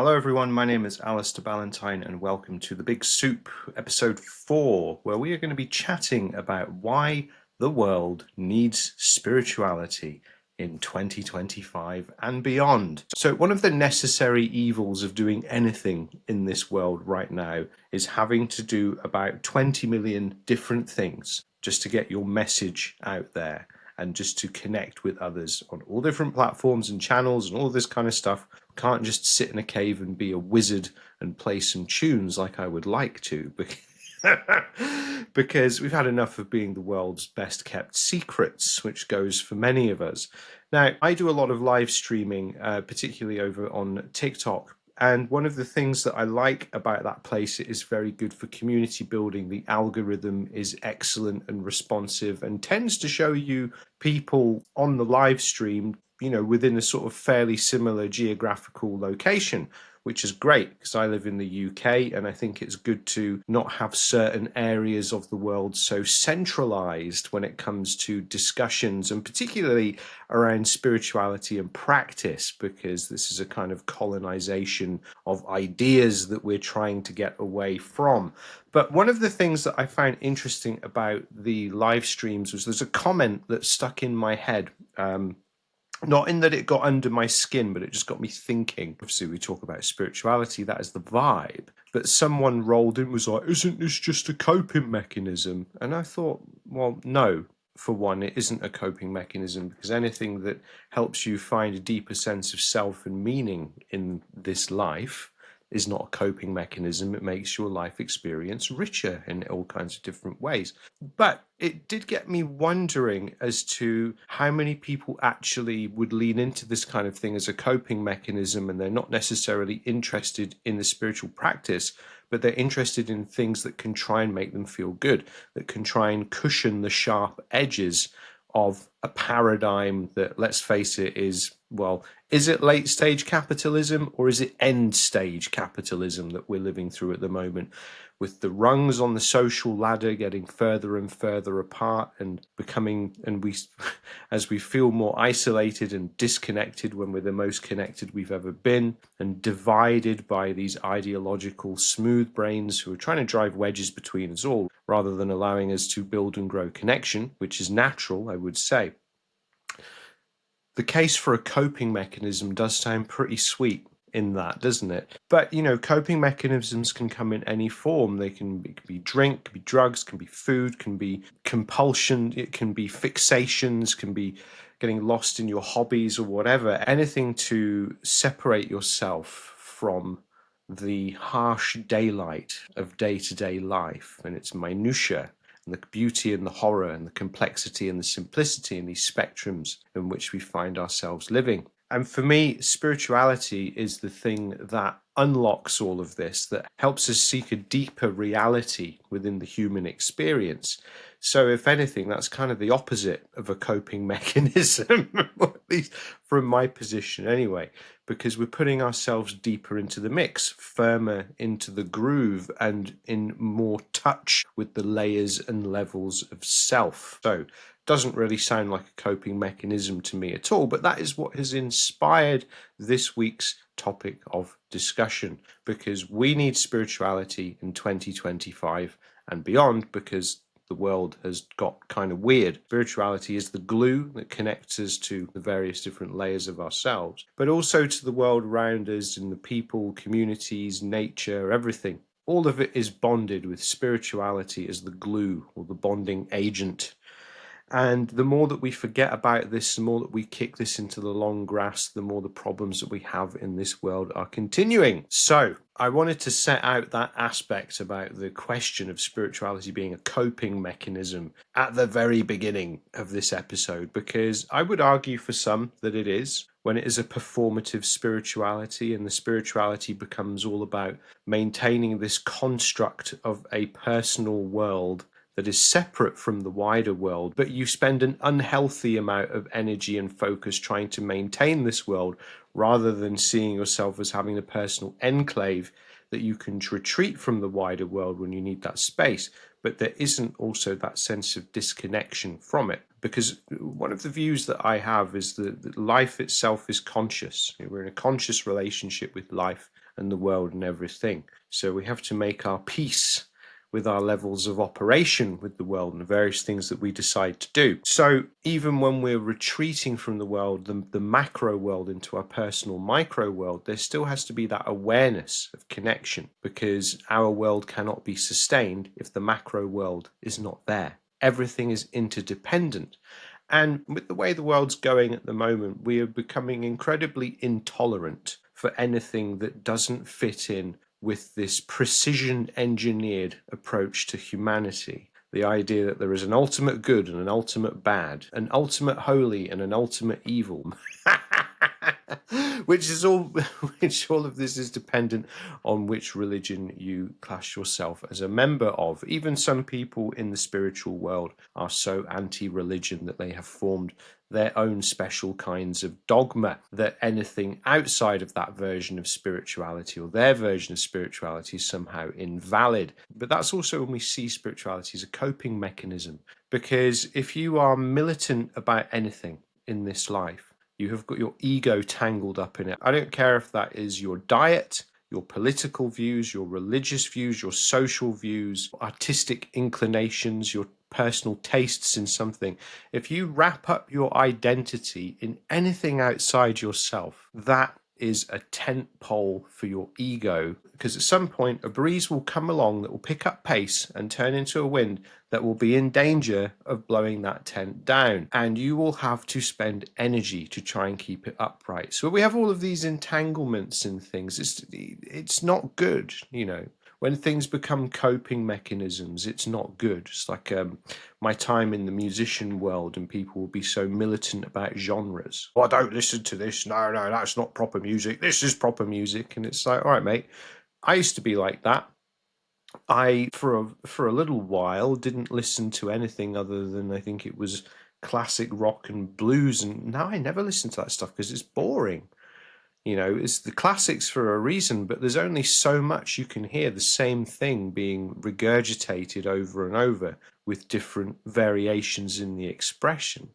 Hello everyone, my name is Alistair Ballantyne and welcome to The Big Soup, episode 4, where we are going to be chatting about why the world needs spirituality in 2025 and beyond. So one of the necessary evils of doing anything in this world right now is having to do about 20 million different things just to get your message out there and just to connect with others on all different platforms and channels and all this kind of stuff. Can't just sit in a cave and be a wizard and play some tunes like I would like to, because we've had enough of being the world's best kept secrets, which goes for many of us. Now, I do a lot of live streaming, particularly over on TikTok. And one of the things that I like about that place, it is very good for community building. The algorithm is excellent and responsive and tends to show you people on the live stream, within a sort of fairly similar geographical location, which is great because I live in the UK and I think it's good to not have certain areas of the world so centralized when it comes to discussions, and particularly around spirituality and practice, because this is a kind of colonization of ideas that we're trying to get away from. But one of the things that I found interesting about the live streams was there's a comment that stuck in my head. Not in that it got under my skin, but it just got me thinking. Obviously, we talk about spirituality, that is the vibe. But someone rolled in and was like, isn't this just a coping mechanism? And I thought, well, no. For one, it isn't a coping mechanism, because anything that helps you find a deeper sense of self and meaning in this life is not a coping mechanism. It makes your life experience richer in all kinds of different ways. But it did get me wondering as to how many people actually would lean into this kind of thing as a coping mechanism, and they're not necessarily interested in the spiritual practice, but they're interested in things that can try and make them feel good, that can try and cushion the sharp edges of a paradigm that, let's face it, is, well, is it late stage capitalism or is it end stage capitalism that we're living through at the moment, with the rungs on the social ladder getting further and further apart and becoming, and we, as we feel more isolated and disconnected when we're the most connected we've ever been, and divided by these ideological smooth brains who are trying to drive wedges between us all rather than allowing us to build and grow connection, which is natural, I would say. The case for a coping mechanism does sound pretty sweet in that, doesn't it? But, coping mechanisms can come in any form. It can be drink, can be drugs, can be food, can be compulsion, it can be fixations, can be getting lost in your hobbies or whatever. Anything to separate yourself from the harsh daylight of day-to-day life and its minutiae, and the beauty and the horror and the complexity and the simplicity in these spectrums in which we find ourselves living. And for me, spirituality is the thing that unlocks all of this, that helps us seek a deeper reality within the human experience. So if anything, that's kind of the opposite of a coping mechanism, at least from my position anyway, because we're putting ourselves deeper into the mix, firmer into the groove, and in more touch with the layers and levels of self. So doesn't really sound like a coping mechanism to me at all, but that is what has inspired this week's topic of discussion, because we need spirituality in 2025 and beyond, because the world has got kind of weird. Spirituality is the glue that connects us to the various different layers of ourselves, but also to the world around us and the people, communities, nature, everything. All of it is bonded with spirituality as the glue or the bonding agent. And the more that we forget about this, the more that we kick this into the long grass, the more the problems that we have in this world are continuing. So I wanted to set out that aspect about the question of spirituality being a coping mechanism at the very beginning of this episode, because I would argue for some that it is, when it is a performative spirituality, and the spirituality becomes all about maintaining this construct of a personal world that is separate from the wider world, but you spend an unhealthy amount of energy and focus trying to maintain this world, rather than seeing yourself as having a personal enclave that you can retreat from the wider world when you need that space. But there isn't also that sense of disconnection from it, because one of the views that I have is that life itself is conscious. We're in a conscious relationship with life, and the world and everything. So we have to make our peace with our levels of operation with the world and the various things that we decide to do. So even when we're retreating from the world, the macro world, into our personal micro world, there still has to be that awareness of connection, because our world cannot be sustained if the macro world is not there. Everything is interdependent. And with the way the world's going at the moment, we are becoming incredibly intolerant for anything that doesn't fit in with this precision engineered approach to humanity. The idea that there is an ultimate good and an ultimate bad, an ultimate holy and an ultimate evil. which all of this is dependent on which religion you class yourself as a member of. Even some people in the spiritual world are so anti-religion that they have formed their own special kinds of dogma, that anything outside of that version of spirituality or their version of spirituality is somehow invalid. But that's also when we see spirituality as a coping mechanism, because if you are militant about anything in this life, you have got your ego tangled up in it. I don't care if that is your diet, your political views, your religious views, your social views, artistic inclinations, your personal tastes in something. If you wrap up your identity in anything outside yourself, that is a tent pole for your ego, because at some point a breeze will come along that will pick up pace and turn into a wind that will be in danger of blowing that tent down, and you will have to spend energy to try and keep it upright. So we have all of these entanglements and things. It's not good, you know. When things become coping mechanisms, it's not good. It's like my time in the musician world, and people will be so militant about genres. Oh, I don't listen to this. No, that's not proper music. This is proper music. And it's like, all right, mate. I used to be like that. I, for a little while, didn't listen to anything other than, I think it was classic rock and blues. And now I never listen to that stuff because it's boring. You know, it's the classics for a reason, but there's only so much you can hear the same thing being regurgitated over and over with different variations in the expression.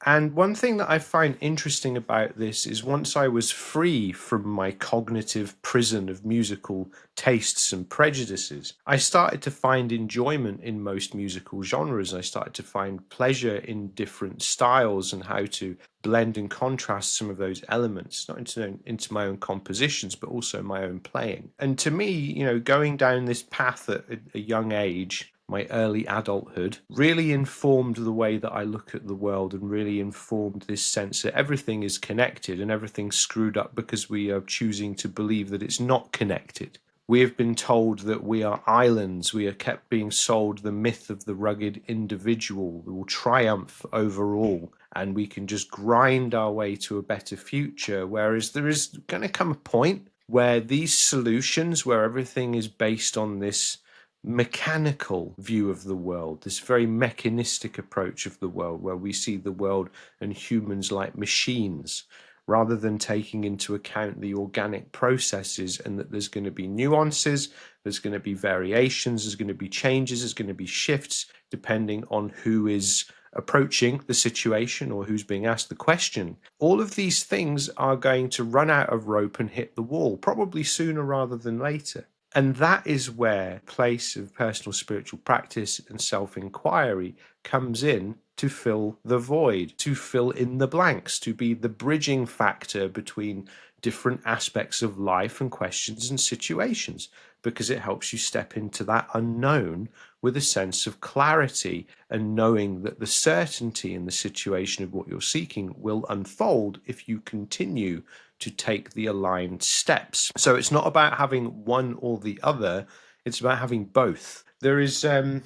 And one thing that I find interesting about this is, once I was free from my cognitive prison of musical tastes and prejudices, I started to find enjoyment in most musical genres. I started to find pleasure in different styles and how to blend and contrast some of those elements, not into my own compositions, but also my own playing. And to me, you know, going down this path at a young age, my early adulthood, really informed the way that I look at the world, and really informed this sense that everything is connected and everything's screwed up because we are choosing to believe that it's not connected. We have been told that we are islands. We are kept being sold the myth of the rugged individual who will triumph over all, and we can just grind our way to a better future. Whereas there is going to come a point where these solutions, where everything is based on this mechanical view of the world, this very mechanistic approach of the world, where we see the world and humans like machines, rather than taking into account the organic processes, and that there's going to be nuances, there's going to be variations, there's going to be changes, there's going to be shifts depending on who is approaching the situation or who's being asked the question. All of these things are going to run out of rope and hit the wall, probably sooner rather than later. And that is where place of personal spiritual practice and self-inquiry comes in to fill the void, to fill in the blanks, to be the bridging factor between different aspects of life and questions and situations, because it helps you step into that unknown with a sense of clarity, and knowing that the certainty in the situation of what you're seeking will unfold if you continue to take the aligned steps. So it's not about having one or the other, it's about having both. There is, so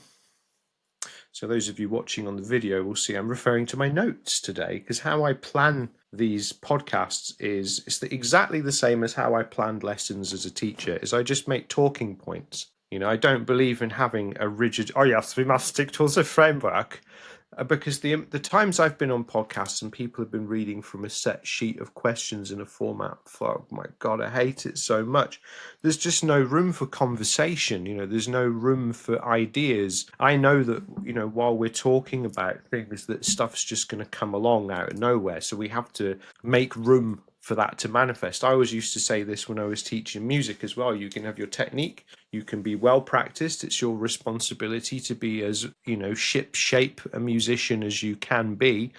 those of you watching on the video will see I'm referring to my notes today, because how I plan these podcasts is exactly the same as how I planned lessons as a teacher, is I just make talking points. You know, I don't believe in having a rigid, oh yes, we must stick to the framework. Because the times I've been on podcasts and people have been reading from a set sheet of questions in a format, oh my God, I hate it so much. There's just no room for conversation, you know, there's no room for ideas. I know that, you know, while we're talking about things, that stuff's just going to come along out of nowhere. So we have to make room for that to manifest. I always used to say this when I was teaching music as well. You can have your technique, you can be well practiced. It's your responsibility to be as, ship shape a musician as you can be.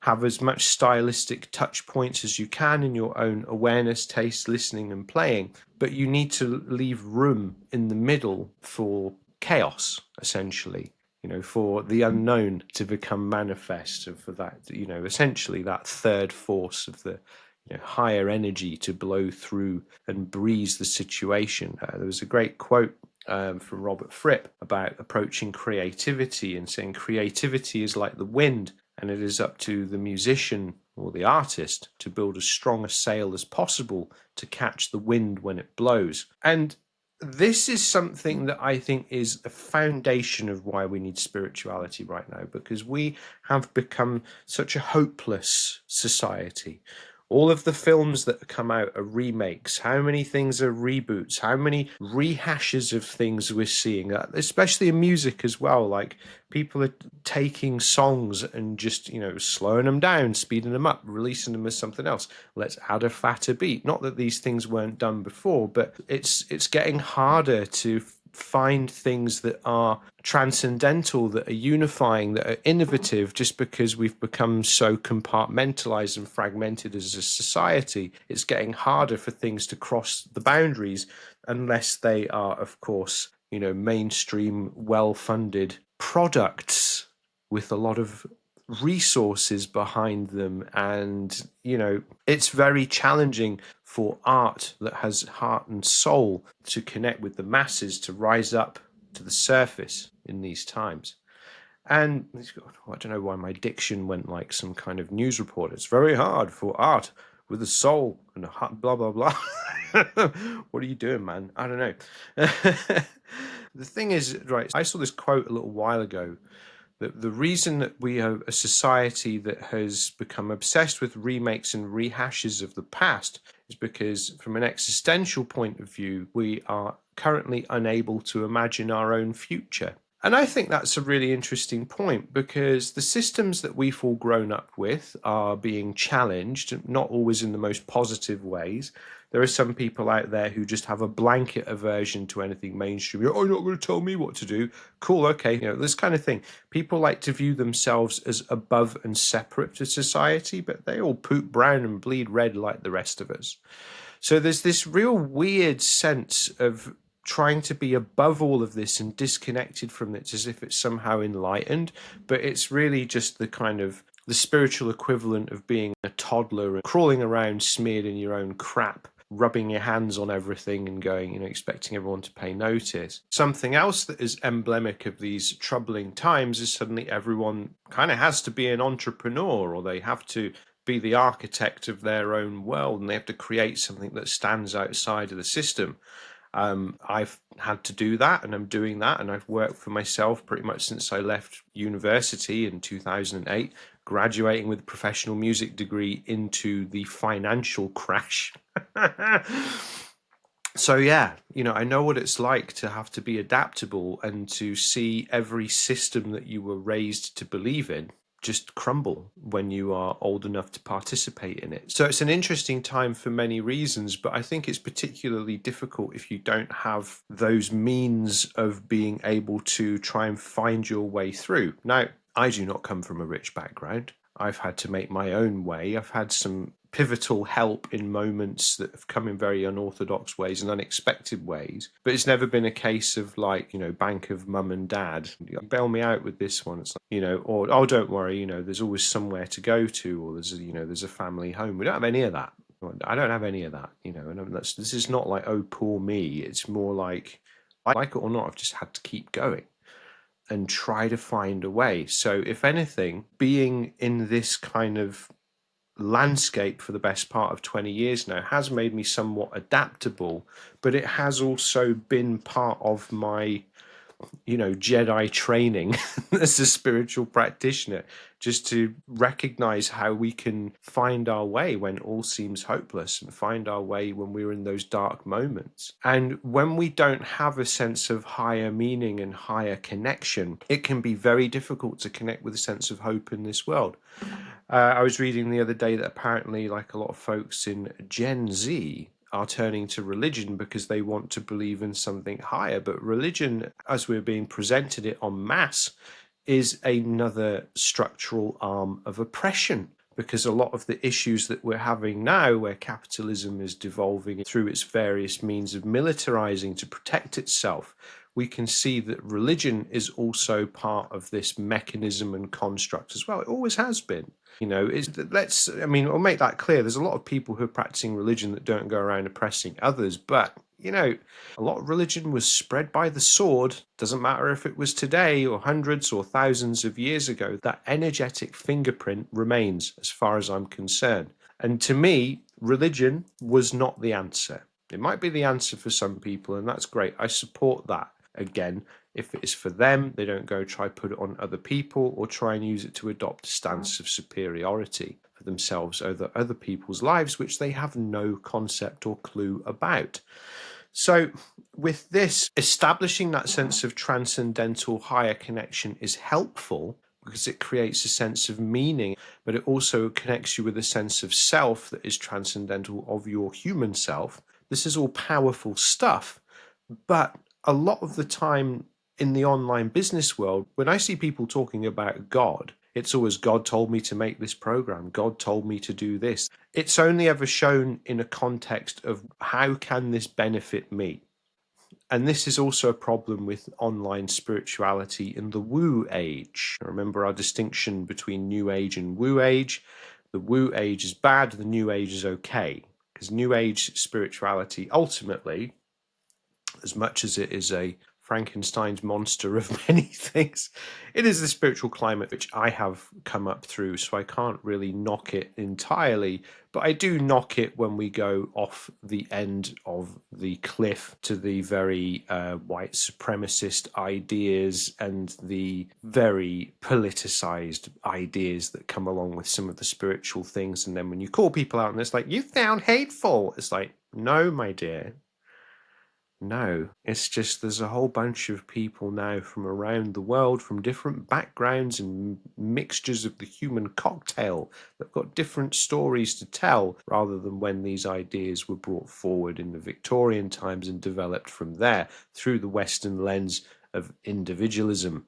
Have as much stylistic touch points as you can in your own awareness, taste, listening, and playing. But you need to leave room in the middle for chaos, essentially, for the unknown to become manifest, and for that, essentially that third force of the higher energy to blow through and breeze the situation. There was a great quote from Robert Fripp about approaching creativity and saying creativity is like the wind, and it is up to the musician or the artist to build as strong a sail as possible to catch the wind when it blows. And this is something that I think is a foundation of why we need spirituality right now, because we have become such a hopeless society. All of the films that come out are remakes. How many things are reboots? How many rehashes of things we're seeing, especially in music as well. Like, people are taking songs and just, slowing them down, speeding them up, releasing them as something else. Let's add a fatter beat. Not that these things weren't done before, but it's getting harder to find things that are transcendental, that are unifying, that are innovative, just because we've become so compartmentalized and fragmented as a society. It's getting harder for things to cross the boundaries unless they are, of course, mainstream, well-funded products with a lot of resources behind them. And it's very challenging for art that has heart and soul to connect with the masses, to rise up to the surface in these times. And I don't know why my diction went like some kind of news report. It's very hard for art with a soul and a heart, blah blah blah. What are you doing, man? I don't know. The thing is, right, I saw this quote a little while ago, that the reason that we are a society that has become obsessed with remakes and rehashes of the past is because, from an existential point of view, we are currently unable to imagine our own future. And I think that's a really interesting point, because the systems that we've all grown up with are being challenged, not always in the most positive ways. There are some people out there who just have a blanket aversion to anything mainstream. Oh, you're not going to tell me what to do. Cool, okay. This kind of thing. People like to view themselves as above and separate to society, but they all poop brown and bleed red like the rest of us. So there's this real weird sense of trying to be above all of this and disconnected from it, as if it's somehow enlightened, but it's really just the kind of the spiritual equivalent of being a toddler and crawling around smeared in your own crap, rubbing your hands on everything and going, expecting everyone to pay notice. Something else that is emblematic of these troubling times is suddenly everyone kind of has to be an entrepreneur, or they have to be the architect of their own world, and they have to create something that stands outside of the system. I've had to do that, and I'm doing that, and I've worked for myself pretty much since I left university in 2008, graduating with a professional music degree into the financial crash. So yeah, I know what it's like to have to be adaptable and to see every system that you were raised to believe in just crumble when you are old enough to participate in it. So it's an interesting time for many reasons, but I think it's particularly difficult if you don't have those means of being able to try and find your way through. Now, I do not come from a rich background. I've had to make my own way. I've had some pivotal help in moments that have come in very unorthodox ways and unexpected ways, but it's never been a case of like, bank of mum and dad, bail me out with this one. It's like, or, oh, don't worry, there's always somewhere to go to, or there's a family home. We don't have any of that. I don't have any of that, and this is not like, oh, poor me. It's more like it or not, I've just had to keep going and try to find a way. So if anything, being in this kind of landscape for the best part of 20 years now has made me somewhat adaptable, but it has also been part of my Jedi training as a spiritual practitioner, just to recognize how we can find our way when all seems hopeless and find our way when we're in those dark moments. And when we don't have a sense of higher meaning and higher connection, it can be very difficult to connect with a sense of hope in this world. I was reading the other day that apparently, like a lot of folks in Gen Z, are turning to religion because they want to believe in something higher. But religion, as we're being presented it en masse, is another structural arm of oppression. Because a lot of the issues that we're having now, where capitalism is devolving through its various means of militarizing to protect itself, we can see that religion is also part of this mechanism and construct as well. It always has been. I'll make that clear. There's a lot of people who are practicing religion that don't go around oppressing others, but a lot of religion was spread by the sword. Doesn't matter if it was today or hundreds or thousands of years ago, that energetic fingerprint remains as far as I'm concerned. And to me, religion was not the answer. It might be the answer for some people, and that's great. I support that. Again, if it is for them, they don't go try put it on other people or try and use it to adopt a stance of superiority for themselves over other people's lives, which they have no concept or clue about. So with this, establishing that sense of transcendental higher connection is helpful because it creates a sense of meaning, but it also connects you with a sense of self that is transcendental of your human self. This is all powerful stuff, but a lot of the time in the online business world, when I see people talking about God, it's always God told me to make this program. God told me to do this. It's only ever shown in a context of how can this benefit me? And this is also a problem with online spirituality in the woo age. Remember our distinction between new age and woo age. The woo age is bad, the new age is okay. Because new age spirituality ultimately, as much as it is a Frankenstein's monster of many things, it is the spiritual climate which I have come up through, so I can't really knock it entirely, but I do knock it when we go off the end of the cliff to the very white supremacist ideas and the very politicized ideas that come along with some of the spiritual things. And then when you call people out and it's like, you sound hateful, it's like, no, my dear. No, it's just there's a whole bunch of people now from around the world, from different backgrounds and mixtures of the human cocktail that've got different stories to tell, rather than when these ideas were brought forward in the Victorian times and developed from there through the Western lens of individualism.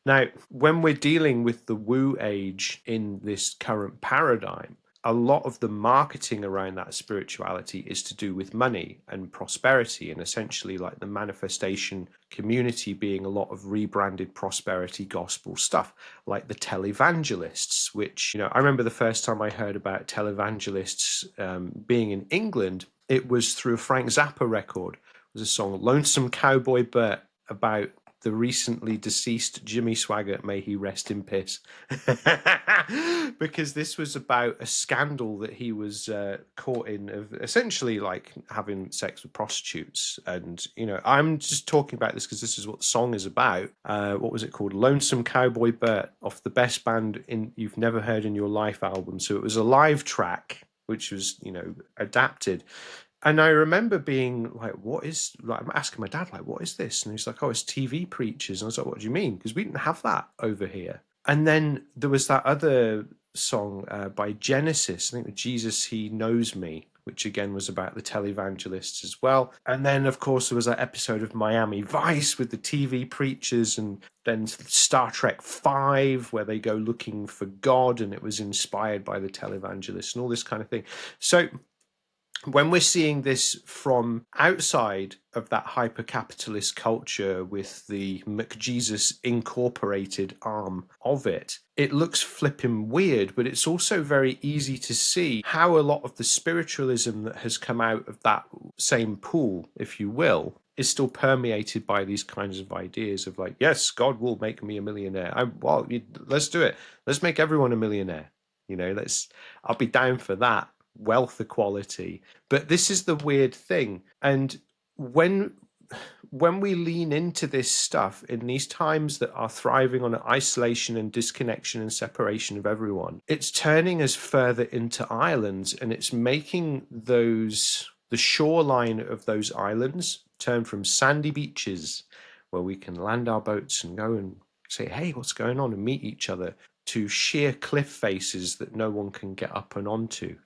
Now, when we're dealing with the woo age in this current paradigm, a lot of the marketing around that spirituality is to do with money and prosperity, and essentially like the manifestation community being a lot of rebranded prosperity gospel stuff, like the televangelists, which, I remember the first time I heard about televangelists being in England, it was through a Frank Zappa record. It was a song, Lonesome Cowboy Bert, about the recently deceased Jimmy Swaggart, may he rest in peace. Because this was about a scandal that he was caught in, of essentially like having sex with prostitutes. And, I'm just talking about this because this is what the song is about. What was it called? Lonesome Cowboy Bert, off the Best Band You've Never Heard in Your Life album. So it was a live track, which was, adapted. And I remember being like, I'm asking my dad, like, what is this? And he's like, oh, it's TV preachers. And I was like, what do you mean? Because we didn't have that over here. And then there was that other song by Genesis, I think, Jesus, He Knows Me, which again was about the televangelists as well. And then, of course, there was that episode of Miami Vice with the TV preachers, and then Star Trek 5, where they go looking for God, and it was inspired by the televangelists and all this kind of thing. So when we're seeing this from outside of that hyper-capitalist culture with the McJesus incorporated arm of it, it looks flipping weird, but it's also very easy to see how a lot of the spiritualism that has come out of that same pool, if you will, is still permeated by these kinds of ideas of like, yes, God will make me a millionaire. Let's do it. Let's make everyone a millionaire. I'll be down for that. Wealth equality. But this is the weird thing. And when when we lean into this stuff in these times that are thriving on isolation and disconnection and separation of everyone, it's turning us further into islands, and it's making the shoreline of those islands turn from sandy beaches where we can land our boats and go and say, hey, what's going on, and meet each other, to sheer cliff faces that no one can get up and onto.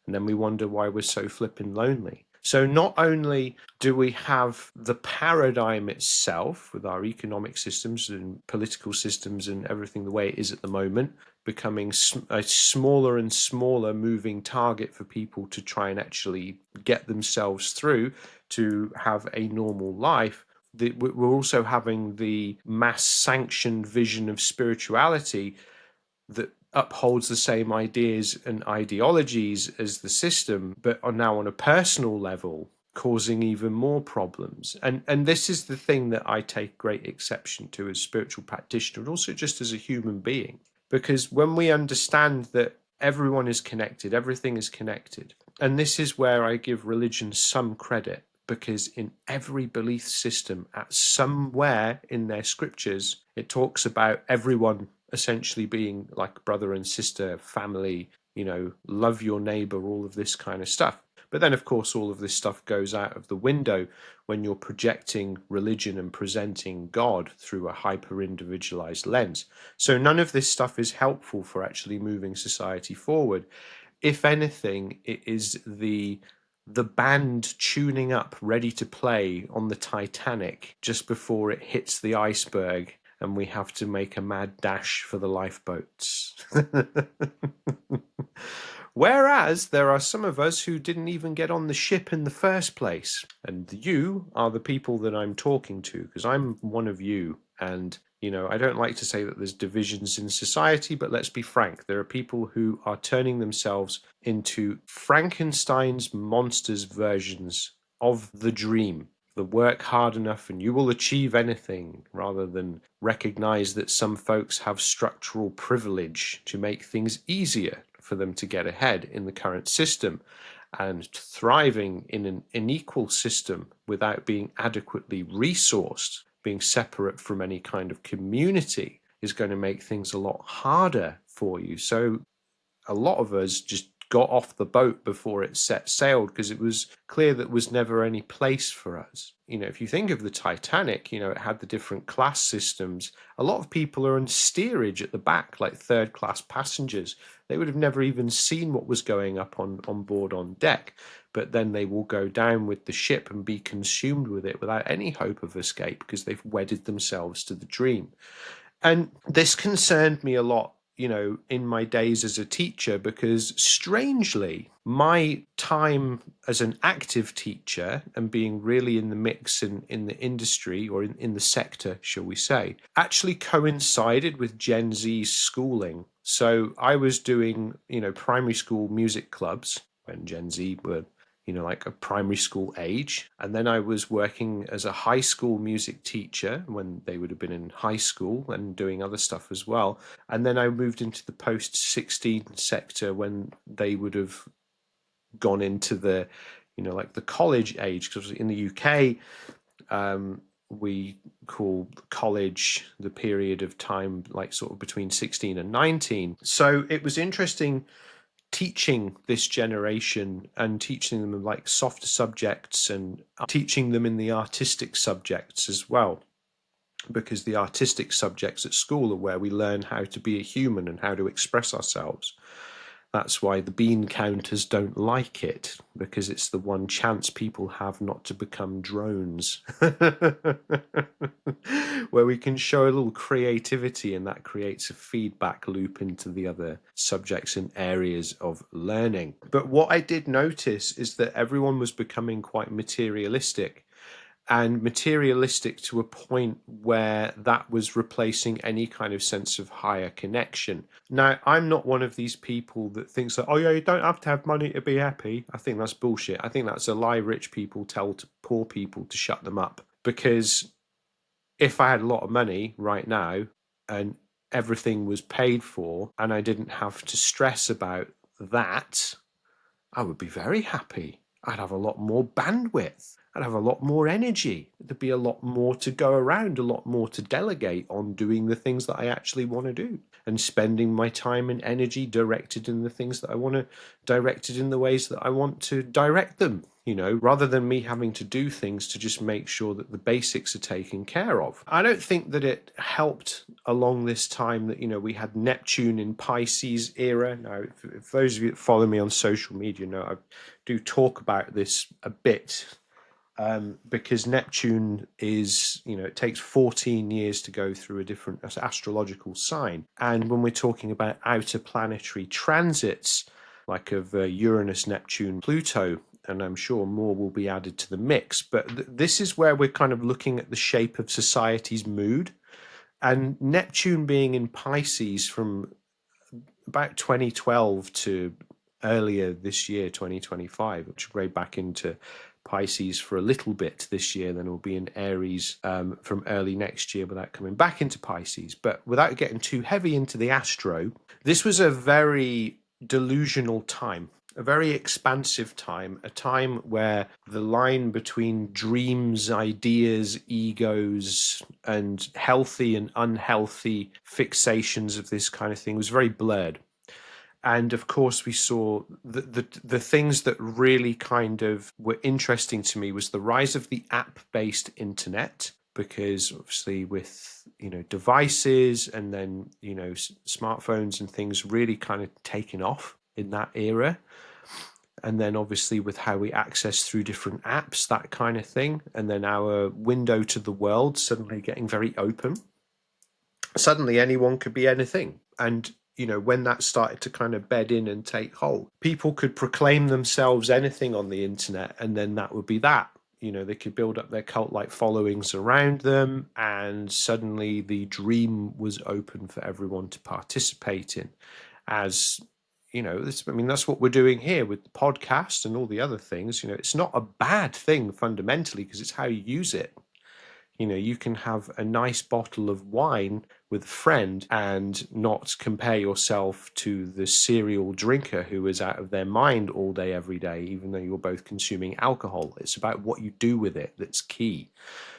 And then we wonder why we're so flippin' lonely. So not only do we have the paradigm itself with our economic systems and political systems and everything the way it is at the moment, becoming a smaller and smaller moving target for people to try and actually get themselves through to have a normal life, we're also having the mass sanctioned vision of spirituality that upholds the same ideas and ideologies as the system, but are now on a personal level causing even more problems. And this is the thing that I take great exception to as spiritual practitioner, and also just as a human being. Because when we understand that everyone is connected, everything is connected, and this is where I give religion some credit, because in every belief system, at somewhere in their scriptures, it talks about everyone essentially being like brother and sister, family, love your neighbor, all of this kind of stuff. But then, of course, all of this stuff goes out of the window when you're projecting religion and presenting God through a hyper individualized lens. So none of this stuff is helpful for actually moving society forward. If anything, it is the band tuning up, ready to play on the Titanic just before it hits the iceberg and we have to make a mad dash for the lifeboats. Whereas there are some of us who didn't even get on the ship in the first place. And you are the people that I'm talking to, because I'm one of you. And, I don't like to say that there's divisions in society, but let's be frank. There are people who are turning themselves into Frankenstein's monsters versions of the dream. The work hard enough and you will achieve anything, rather than recognize that some folks have structural privilege to make things easier for them to get ahead in the current system. And thriving in an unequal system without being adequately resourced, being separate from any kind of community, is going to make things a lot harder for you. So a lot of us just got off the boat before it set sailed because it was clear that was never any place for us. If you think of the Titanic, it had the different class systems. A lot of people are in steerage at the back, like third class passengers. They would have never even seen what was going up on board on deck. But then they will go down with the ship and be consumed with it without any hope of escape because they've wedded themselves to the dream. And this concerned me a lot, in my days as a teacher, because strangely, my time as an active teacher and being really in the mix in the industry, or in the sector, shall we say, actually coincided with Gen Z's schooling. So I was doing, primary school music clubs when Gen Z were like a primary school age. And then I was working as a high school music teacher when they would have been in high school and doing other stuff as well. And then I moved into the post 16 sector when they would have gone into the, like the college age. Because in the UK, we call college the period of time like sort of between 16 and 19. So it was interesting teaching this generation and teaching them like softer subjects and teaching them in the artistic subjects as well, because the artistic subjects at school are where we learn how to be a human and how to express ourselves. That's why the bean counters don't like it, because it's the one chance people have not to become drones. Where we can show a little creativity, and that creates a feedback loop into the other subjects and areas of learning. But what I did notice is that everyone was becoming quite materialistic, and materialistic to a point where that was replacing any kind of sense of higher connection. Now, I'm not one of these people that thinks that, oh yeah, you don't have to have money to be happy. I think that's bullshit. I think that's a lie rich people tell to poor people to shut them up. Because if I had a lot of money right now and everything was paid for and I didn't have to stress about that, I would be very happy. I'd have a lot more bandwidth. I'd have a lot more energy. There'd be a lot more to go around, a lot more to delegate on doing the things that I actually want to do, and spending my time and energy directed in the things that I want to, directed in the ways that I want to direct them, rather than me having to do things to just make sure that the basics are taken care of. I don't think that it helped along this time that, we had Neptune in Pisces era. Now, if those of you that follow me on social media know, I do talk about this a bit. Because Neptune is, it takes 14 years to go through a different astrological sign. And when we're talking about outer planetary transits, like of Uranus, Neptune, Pluto, and I'm sure more will be added to the mix, but this is where we're kind of looking at the shape of society's mood. And Neptune being in Pisces from about 2012 to earlier this year, 2025, which will go back into Pisces for a little bit this year, then we'll be in Aries from early next year without coming back into Pisces. But without getting too heavy into the astro, this was a very delusional time, a very expansive time, a time where the line between dreams, ideas, egos, and healthy and unhealthy fixations of this kind of thing was very blurred. And of course, we saw the things that really kind of were interesting to me was the rise of the app-based internet, because obviously with devices and then smartphones and things really kind of taken off in that era. And then obviously with how we access through different apps, that kind of thing, and then our window to the world suddenly getting very open. Suddenly anyone could be anything. And when that started to kind of bed in and take hold, people could proclaim themselves anything on the internet, and then that would be that. They could build up their cult-like followings around them, and suddenly the dream was open for everyone to participate in. As that's what we're doing here with the podcast and all the other things. It's not a bad thing fundamentally, because it's how you use it. You can have a nice bottle of wine with a friend and not compare yourself to the serial drinker who is out of their mind all day, every day, even though you're both consuming alcohol. It's about what you do with it that's key.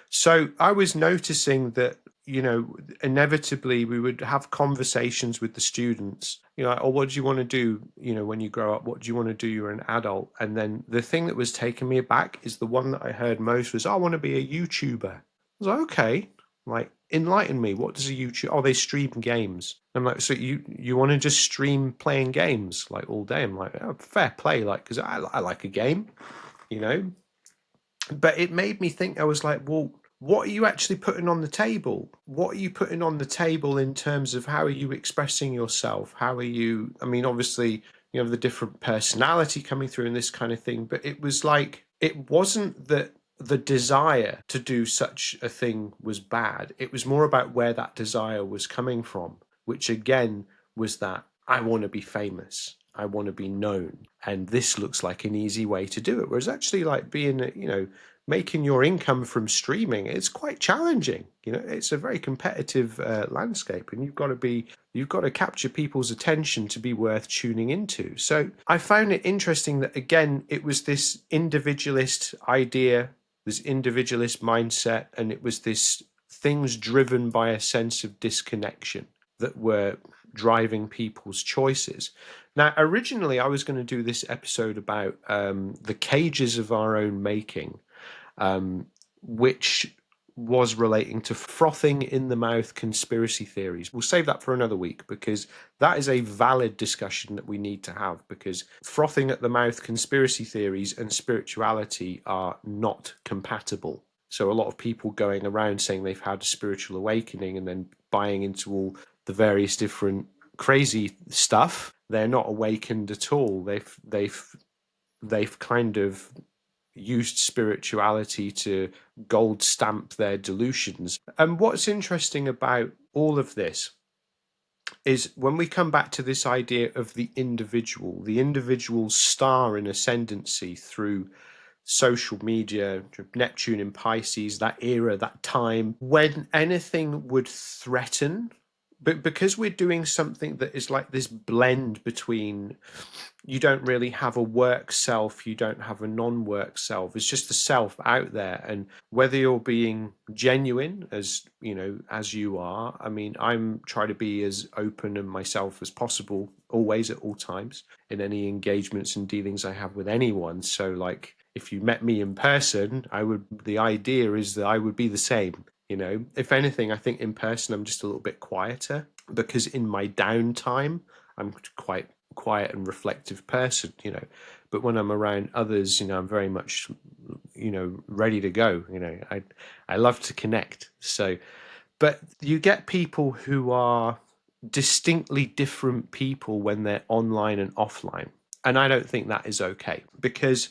So I was noticing that, inevitably we would have conversations with the students, oh, what do you want to do, when you grow up? What do you want to do? You're an adult. And then the thing that was taking me aback is the one that I heard most was, I want to be a YouTuber. I was like, okay, like, enlighten me. What does a YouTube? Oh, they stream games. I'm like, so you want to just stream playing games like all day? I'm like, oh, fair play, like, because I like a game, But it made me think. I was like, well, what are you actually putting on the table? What are you putting on the table in terms of how are you expressing yourself? How are you? I mean, obviously, you have the different personality coming through and this kind of thing, but it was like, it wasn't that the desire to do such a thing was bad. It was more about where that desire was coming from, which again was that I want to be famous. I want to be known. And this looks like an easy way to do it. Whereas actually, like, being, making your income from streaming, it's quite challenging. It's a very competitive landscape, and you've got to capture people's attention to be worth tuning into. So I found it interesting that, again, it was this individualist idea, this individualist mindset, and it was this things driven by a sense of disconnection that were driving people's choices. Now, originally, I was going to do this episode about the cages of our own making, which was relating to frothing in the mouth conspiracy theories. We'll save that for another week, because that is a valid discussion that we need to have, because frothing at the mouth conspiracy theories and spirituality are not compatible. So a lot of people going around saying they've had a spiritual awakening and then buying into all the various different crazy stuff, they're not awakened at all. They've kind of used spirituality to gold stamp their delusions. And what's interesting about all of this is when we come back to this idea of the individual's star in ascendancy through social media, Neptune in Pisces, that era, that time, when anything would threaten but because we're doing something that is like this blend between, you don't really have a work self, you don't have a non-work self, it's just the self out there. And whether you're being genuine, as you know, as you are, I mean, I'm trying to be as open and myself as possible always, at all times, in any engagements and dealings I have with anyone. So like, if you met me in person, the idea is that I would be the same. You know, if anything, I think in person I'm just a little bit quieter, because in my downtime I'm quite quiet and reflective person, you know. But when I'm around others, you know, I'm very much, you know, ready to go. You know, I love to connect. So, but you get people who are distinctly different people when they're online and offline. And I don't think that is okay, because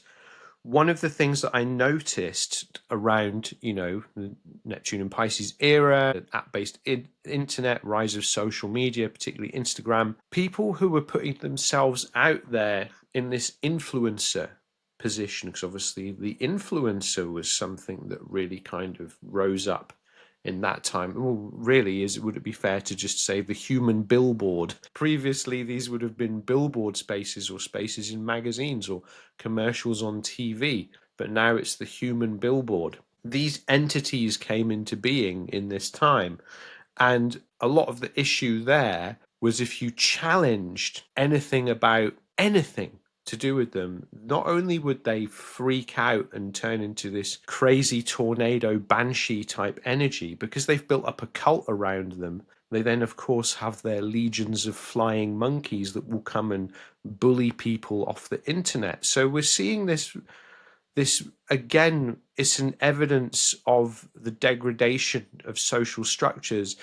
one of the things that I noticed around, you know, the Neptune and Pisces era, app-based internet, rise of social media, particularly Instagram, people who were putting themselves out there in this influencer position, because obviously the influencer was something that really kind of rose up in that time. Well, really, would it be fair to just say the human billboard? Previously, these would have been billboard spaces or spaces in magazines or commercials on TV, but now it's the human billboard. These entities came into being in this time, and a lot of the issue there was if you challenged anything about anything to do with them, not only would they freak out and turn into this crazy tornado banshee type energy, because they've built up a cult around them. They then, of course, have their legions of flying monkeys that will come and bully people off the internet. So we're seeing this again, it's an evidence of the degradation of social structures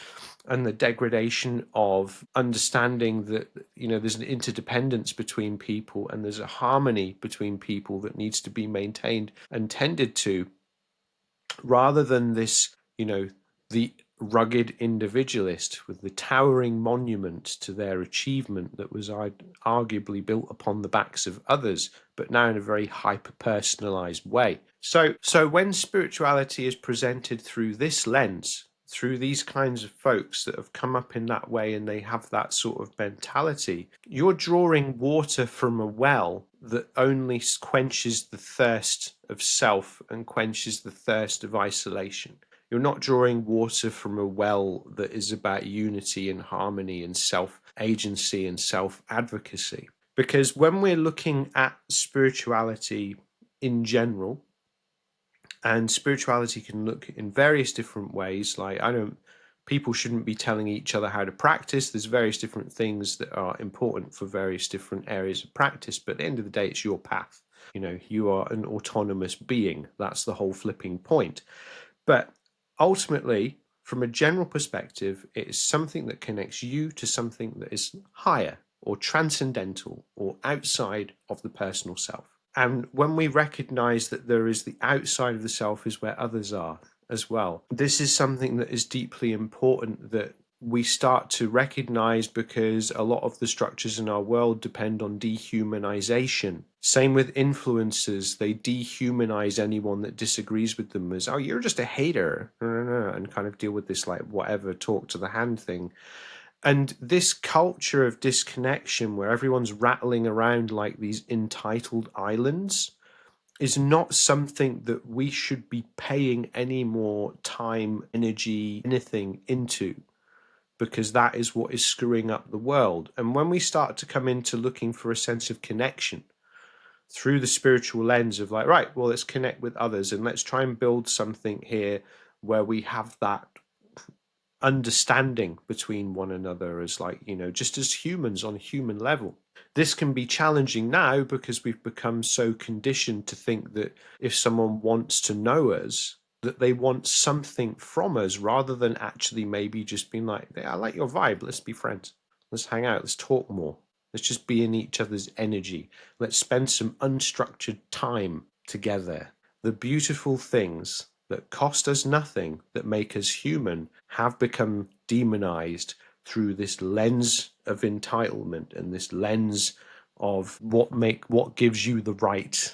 and the degradation of understanding that, you know, there's an interdependence between people and there's a harmony between people that needs to be maintained and tended to, rather than this, you know, the rugged individualist with the towering monument to their achievement that was arguably built upon the backs of others, but now in a very hyper personalized way. So when spirituality is presented through this lens, through these kinds of folks that have come up in that way and they have that sort of mentality, you're drawing water from a well that only quenches the thirst of self and quenches the thirst of isolation. You're not drawing water from a well that is about unity and harmony and self agency and self advocacy. Because when we're looking at spirituality in general, and spirituality can look in various different ways, like people shouldn't be telling each other how to practice. There's various different things that are important for various different areas of practice, but at the end of the day, it's your path. You know, you are an autonomous being. That's the whole flipping point. But ultimately, from a general perspective, it is something that connects you to something that is higher or transcendental or outside of the personal self. And when we recognize that there is the outside of the self is where others are as well, this is something that is deeply important that we start to recognize, because a lot of the structures in our world depend on dehumanization. Same with influencers, they dehumanize anyone that disagrees with them as, oh, you're just a hater, and kind of deal with this like whatever talk to the hand thing. And this culture of disconnection where everyone's rattling around like these entitled islands is not something that we should be paying any more time, energy, anything into, because that is what is screwing up the world. And when we start to come into looking for a sense of connection through the spiritual lens of like, right, well, let's connect with others and let's try and build something here where we have that understanding between one another as, like, you know, just as humans on a human level. This can be challenging now because we've become so conditioned to think that if someone wants to know us, that they want something from us, rather than actually maybe just being like, hey, I like your vibe, let's be friends, let's hang out, let's talk more, let's just be in each other's energy, let's spend some unstructured time together. The beautiful things that cost us nothing, that make us human, have become demonized through this lens of entitlement and this lens of what gives you the right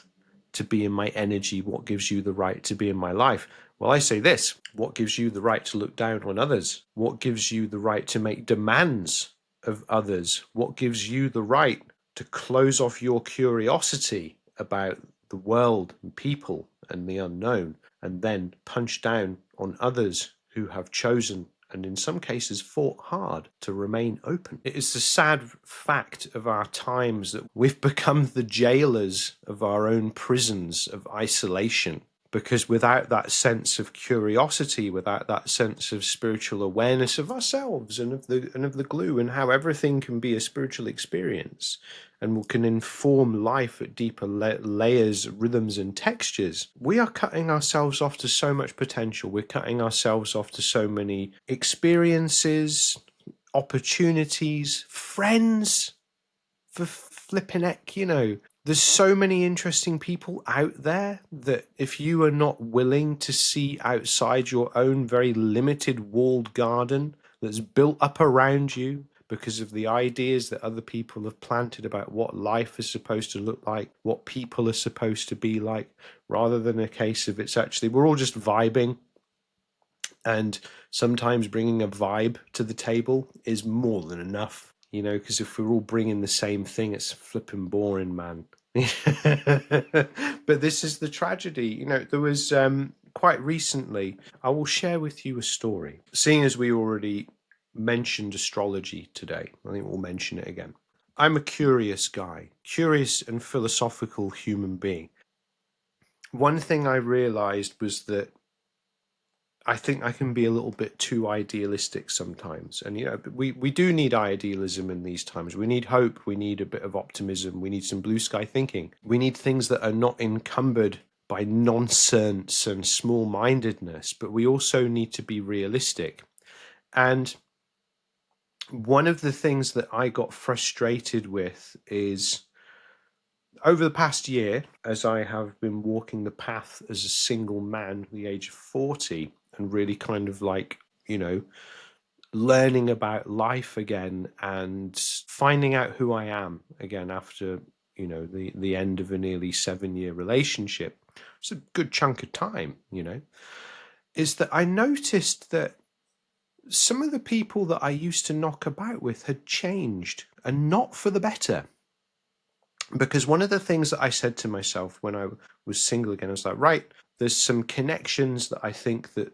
to be in my energy? What gives you the right to be in my life? Well, I say this: what gives you the right to look down on others? What gives you the right to make demands of others? What gives you the right to close off your curiosity about the world and people and the unknown, and then punch down on others who have chosen and in some cases fought hard to remain open? It is the sad fact of our times that we've become the jailers of our own prisons of isolation, because without that sense of curiosity, without that sense of spiritual awareness of ourselves and of the glue and how everything can be a spiritual experience and can inform life at deeper layers, rhythms, and textures, we are cutting ourselves off to so much potential. We're cutting ourselves off to so many experiences, opportunities, friends, for flipping heck, there's so many interesting people out there that if you are not willing to see outside your own very limited walled garden that's built up around you because of the ideas that other people have planted about what life is supposed to look like, what people are supposed to be like, rather than a case of it's actually we're all just vibing. And sometimes bringing a vibe to the table is more than enough, because if we're all bringing the same thing, it's flipping boring, man. But this is the tragedy. There was quite recently, I will share with you a story. Seeing as we already mentioned astrology today, I think we'll mention it again. I'm a curious guy, curious and philosophical human being. One thing I realized was that I think I can be a little bit too idealistic sometimes. And, we do need idealism in these times. We need hope. We need a bit of optimism. We need some blue sky thinking. We need things that are not encumbered by nonsense and small mindedness, but we also need to be realistic. And one of the things that I got frustrated with is over the past year, as I have been walking the path as a single man at the age of 40 and really kind of learning about life again and finding out who I am again after, the end of a nearly 7-year relationship. It's a good chunk of time, is that I noticed that some of the people that I used to knock about with had changed, and not for the better. Because one of the things that I said to myself when I was single again, I was like, right, there's some connections that I think that,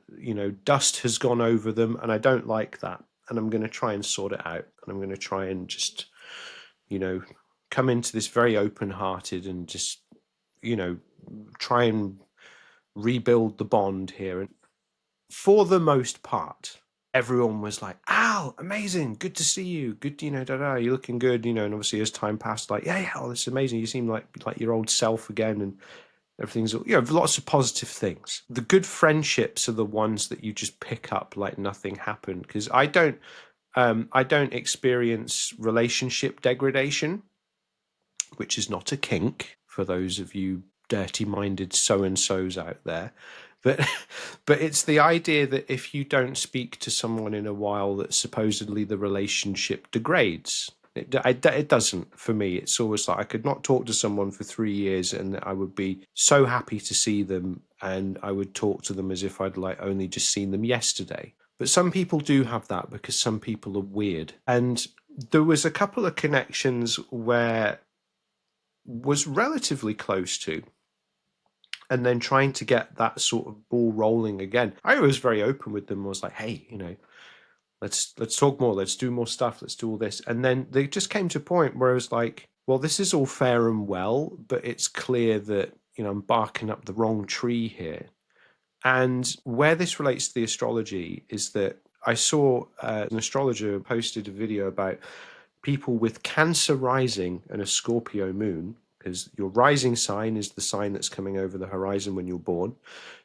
dust has gone over them and I don't like that. And I'm going to try and sort it out. And I'm going to try and just, come into this very open-hearted and just, try and rebuild the bond here. And for the most part, everyone was like, Al, amazing, good to see you, good, you're looking good, and obviously as time passed, like, yeah, oh, this is amazing, you seem like your old self again, and everything's, lots of positive things. The good friendships are the ones that you just pick up like nothing happened, because I don't experience relationship degradation, which is not a kink for those of you dirty-minded so-and-sos out there. But it's the idea that if you don't speak to someone in a while, that supposedly the relationship degrades. It doesn't for me. It's always like I could not talk to someone for 3 years and I would be so happy to see them, and I would talk to them as if I'd only just seen them yesterday. But some people do have that because some people are weird. And there was a couple of connections where was relatively close to, and then trying to get that sort of ball rolling again. I was very open with them. I was like, hey, let's talk more, let's do more stuff, let's do all this. And then they just came to a point where I was like, well, this is all fair and well, but it's clear that, I'm barking up the wrong tree here. And where this relates to the astrology is that I saw an astrologer posted a video about people with Cancer rising and a Scorpio moon, because your rising sign is the sign that's coming over the horizon when you're born.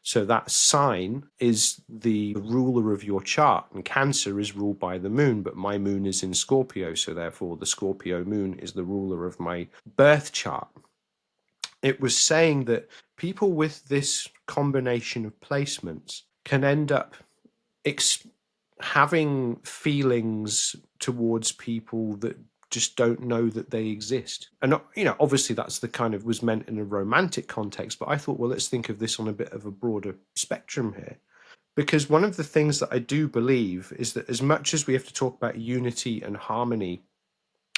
So that sign is the ruler of your chart, and Cancer is ruled by the moon, but my moon is in Scorpio, so therefore the Scorpio moon is the ruler of my birth chart. It was saying that people with this combination of placements can end up having feelings towards people that just don't know that they exist. And obviously that's the kind of was meant in a romantic context, but I thought, well, let's think of this on a bit of a broader spectrum here. Because one of the things that I do believe is that as much as we have to talk about unity and harmony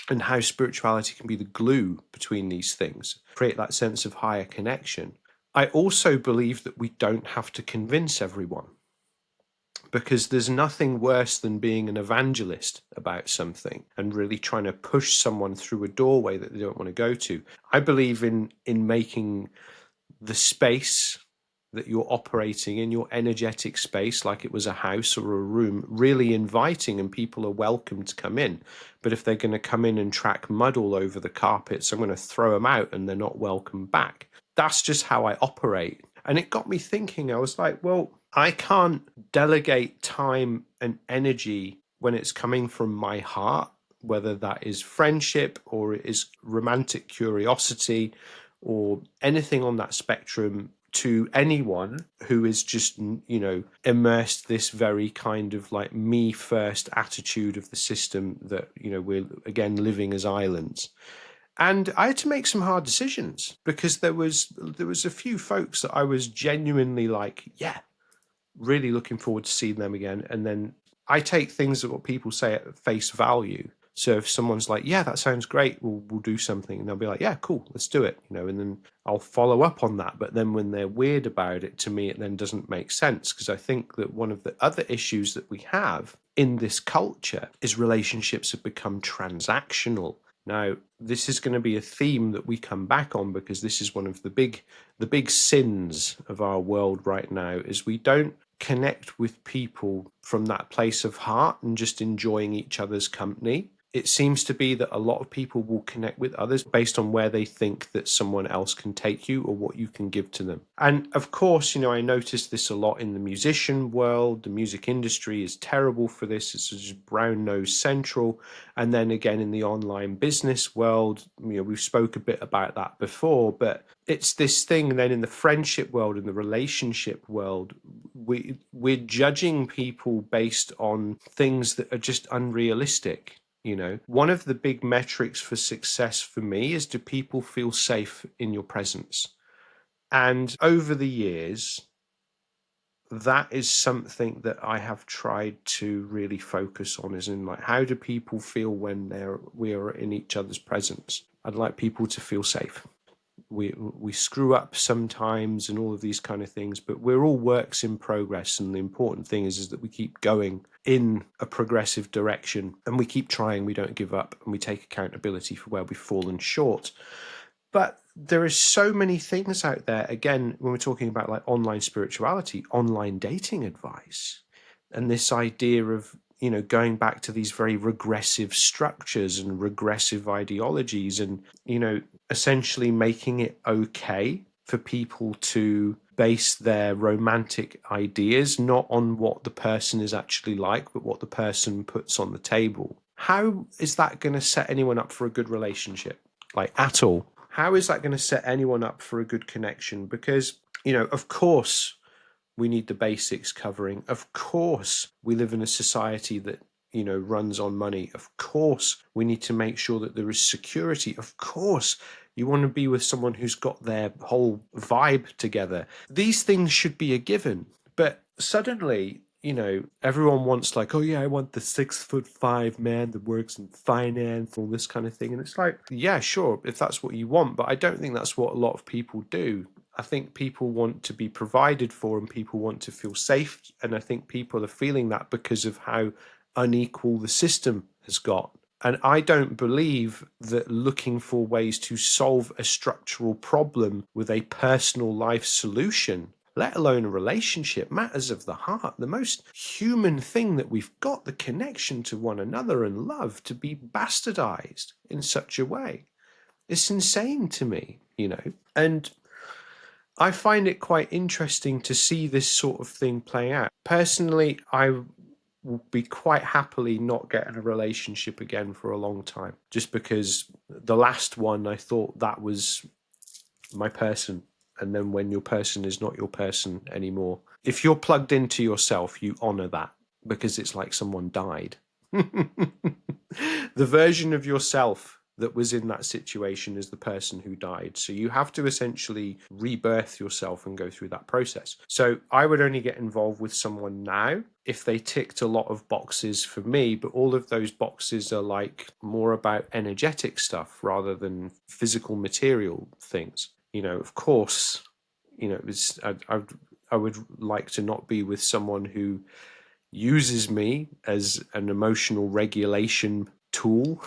and how spirituality can be the glue between these things, create that sense of higher connection, I also believe that we don't have to convince everyone, because there's nothing worse than being an evangelist about something and really trying to push someone through a doorway that they don't want to go to. I believe in making the space that you're operating in, your energetic space, like it was a house or a room, really inviting, and people are welcome to come in. But if they're going to come in and track mud all over the carpets, I'm going to throw them out and they're not welcome back. That's just how I operate. And it got me thinking. I was like, well, I can't delegate time and energy when it's coming from my heart, whether that is friendship or it is romantic curiosity or anything on that spectrum, to anyone who is just, immersed this very kind of like me first attitude of the system that, we're again living as islands. And I had to make some hard decisions, because there was a few folks that I was genuinely like, yeah, really looking forward to seeing them again. And then I take things that what people say at face value. So if someone's like, yeah, that sounds great, we'll do something, and they'll be like, yeah, cool, let's do it, and then I'll follow up on that. But then when they're weird about it, to me, it then doesn't make sense, because I think that one of the other issues that we have in this culture is relationships have become transactional. Now, this is going to be a theme that we come back on, because this is one of the big sins of our world right now, is we don't connect with people from that place of heart and just enjoying each other's company. It seems to be that a lot of people will connect with others based on where they think that someone else can take you or what you can give to them. And of course, I noticed this a lot in the musician world. The music industry is terrible for this. It's just brown nose central. And then again, in the online business world, we've spoke a bit about that before, but it's this thing. And then in the friendship world, in the relationship world, we're judging people based on things that are just unrealistic. One of the big metrics for success for me is, do people feel safe in your presence? And over the years, that is something that I have tried to really focus on, is in like, how do people feel when we are in each other's presence? I'd like people to feel safe. We screw up sometimes and all of these kind of things, but we're all works in progress. And the important thing is that we keep going in a progressive direction, and we keep trying, we don't give up, and we take accountability for where we've fallen short. But there is so many things out there, again, when we're talking about like online spirituality, online dating advice, and this idea of going back to these very regressive structures and regressive ideologies, and essentially making it okay for people to base their romantic ideas not on what the person is actually like, but what the person puts on the table. How is that going to set anyone up for a good relationship? Like, at all? How is that going to set anyone up for a good connection? Because, of course, we need the basics covering. Of course, we live in a society that, runs on money. Of course, we need to make sure that there is security. Of course, you want to be with someone who's got their whole vibe together. These things should be a given. But suddenly, everyone wants like, oh yeah, I want the 6'5" man that works in finance, all this kind of thing. And it's like, yeah, sure, if that's what you want, but I don't think that's what a lot of people do. I think people want to be provided for, and people want to feel safe. And I think people are feeling that because of how unequal the system has got. And I don't believe that looking for ways to solve a structural problem with a personal life solution, let alone a relationship, matters of the heart, the most human thing that we've got, the connection to one another and love, to be bastardized in such a way. It's insane to me, And I find it quite interesting to see this sort of thing play out. Personally, I will be quite happily not getting a relationship again for a long time, just because the last one, I thought that was my person. And then when your person is not your person anymore, if you're plugged into yourself, you honor that, because it's like someone died. The version of yourself that was in that situation is the person who died. So you have to essentially rebirth yourself and go through that process. So I would only get involved with someone now if they ticked a lot of boxes for me, but all of those boxes are like more about energetic stuff rather than physical material things. Of course, I would like to not be with someone who uses me as an emotional regulation tool.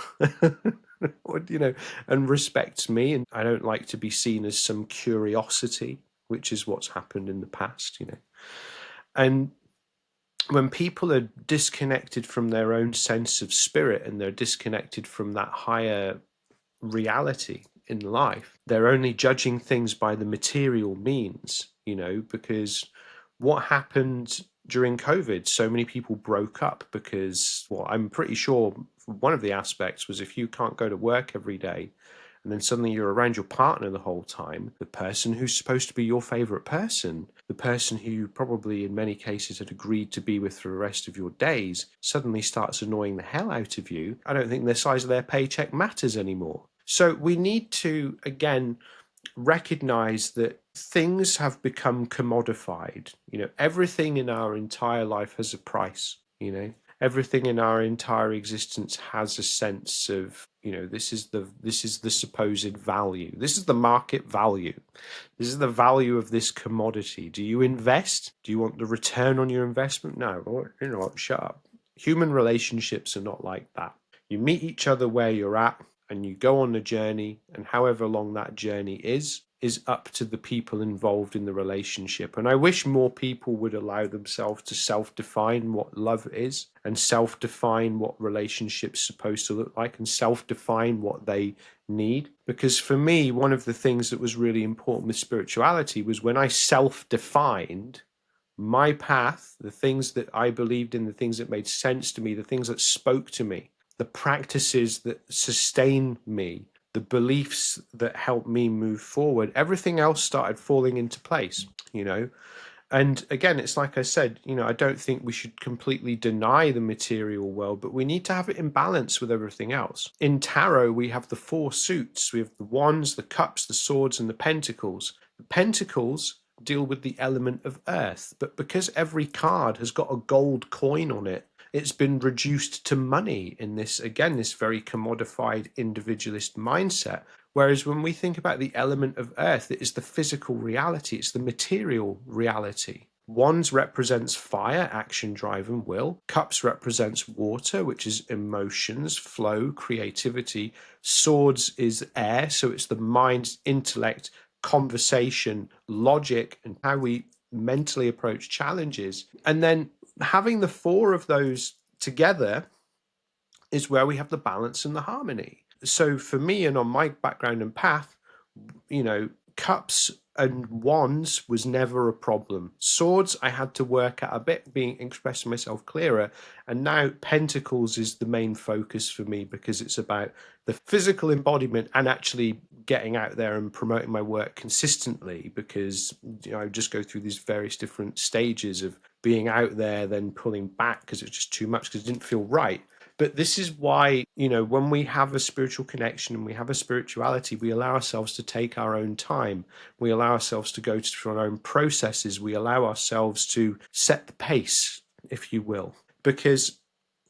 And respects me, and I don't like to be seen as some curiosity, which is what's happened in the past. And when people are disconnected from their own sense of spirit and they're disconnected from that higher reality in life, they're only judging things by the material means, because what happened during COVID, so many people broke up because, well, I'm pretty sure one of the aspects was if you can't go to work every day and then suddenly you're around your partner the whole time, the person who's supposed to be your favorite person, the person who you probably in many cases had agreed to be with for the rest of your days, suddenly starts annoying the hell out of you. I don't think the size of their paycheck matters anymore. So we need to, again, recognize that things have become commodified. Everything in our entire life has a price. Everything in our entire existence has a sense of, this is the supposed value. This is the market value. This is the value of this commodity. Do you invest? Do you want the return on your investment? No. Shut up. Human relationships are not like that. You meet each other where you're at and you go on the journey, and however long that journey is up to the people involved in the relationship. And I wish more people would allow themselves to self-define what love is and self-define what relationships supposed to look like and self-define what they need. Because for me, one of the things that was really important with spirituality was when I self-defined my path, the things that I believed in, the things that made sense to me, the things that spoke to me, the practices that sustain me, the beliefs that help me move forward, everything else started falling into place. And again, it's like I said, I don't think we should completely deny the material world, but we need to have it in balance with everything else. In tarot, we have the 4 suits. We have the wands, the cups, the swords, and the pentacles. The pentacles deal with the element of earth, but because every card has got a gold coin on it, it's been reduced to money in this very commodified individualist mindset. Whereas when we think about the element of earth, it is the physical reality, it's the material reality. Wands represents fire, action, drive, and will. Cups represents water, which is emotions, flow, creativity. Swords is air, so it's the mind, intellect, conversation, logic, and how we mentally approach challenges. And then having the 4 of those together is where we have the balance and the harmony. So for me, and on my background and path, cups and wands was never a problem. Swords, I had to work at a bit, expressing myself clearer. And now pentacles is the main focus for me because it's about the physical embodiment and actually getting out there and promoting my work consistently, because I just go through these various different stages of being out there, then pulling back because it's just too much, because it didn't feel right. But this is why, when we have a spiritual connection and we have a spirituality, we allow ourselves to take our own time. We allow ourselves to go through our own processes. We allow ourselves to set the pace, if you will. Because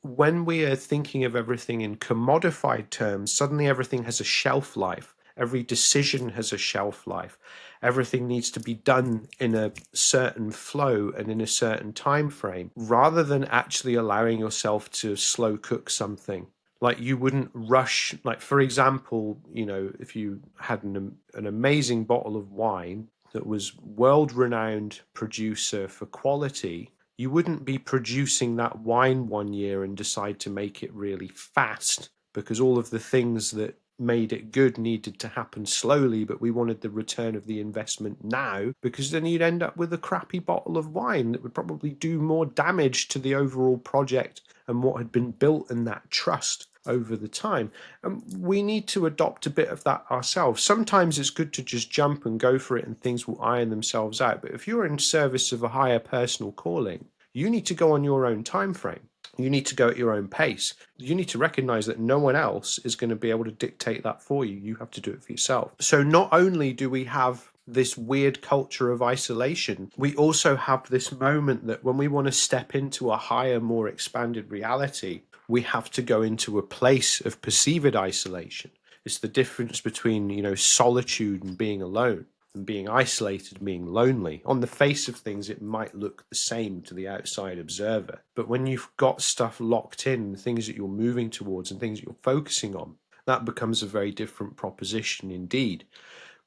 when we are thinking of everything in commodified terms, suddenly everything has a shelf life. Every decision has a shelf life. Everything needs to be done in a certain flow and in a certain time frame, rather than actually allowing yourself to slow cook something. Like, you wouldn't rush, like, for example, if you had an amazing bottle of wine that was world-renowned producer for quality, you wouldn't be producing that wine one year and decide to make it really fast, because all of the things that made it good needed to happen slowly, but we wanted the return of the investment now, because then you'd end up with a crappy bottle of wine that would probably do more damage to the overall project and what had been built in that trust over the time. And we need to adopt a bit of that ourselves. Sometimes it's good to just jump and go for it and things will iron themselves out. But if you're in service of a higher personal calling, you need to go on your own time frame. You need to go at your own pace. You need to recognize that no one else is going to be able to dictate that for you. You have to do it for yourself. So not only do we have this weird culture of isolation, we also have this moment that when we want to step into a higher, more expanded reality, we have to go into a place of perceived isolation. It's the difference between, solitude and being alone, and being isolated and being lonely. On the face of things, it might look the same to the outside observer. But when you've got stuff locked in, things that you're moving towards and things that you're focusing on, that becomes a very different proposition indeed.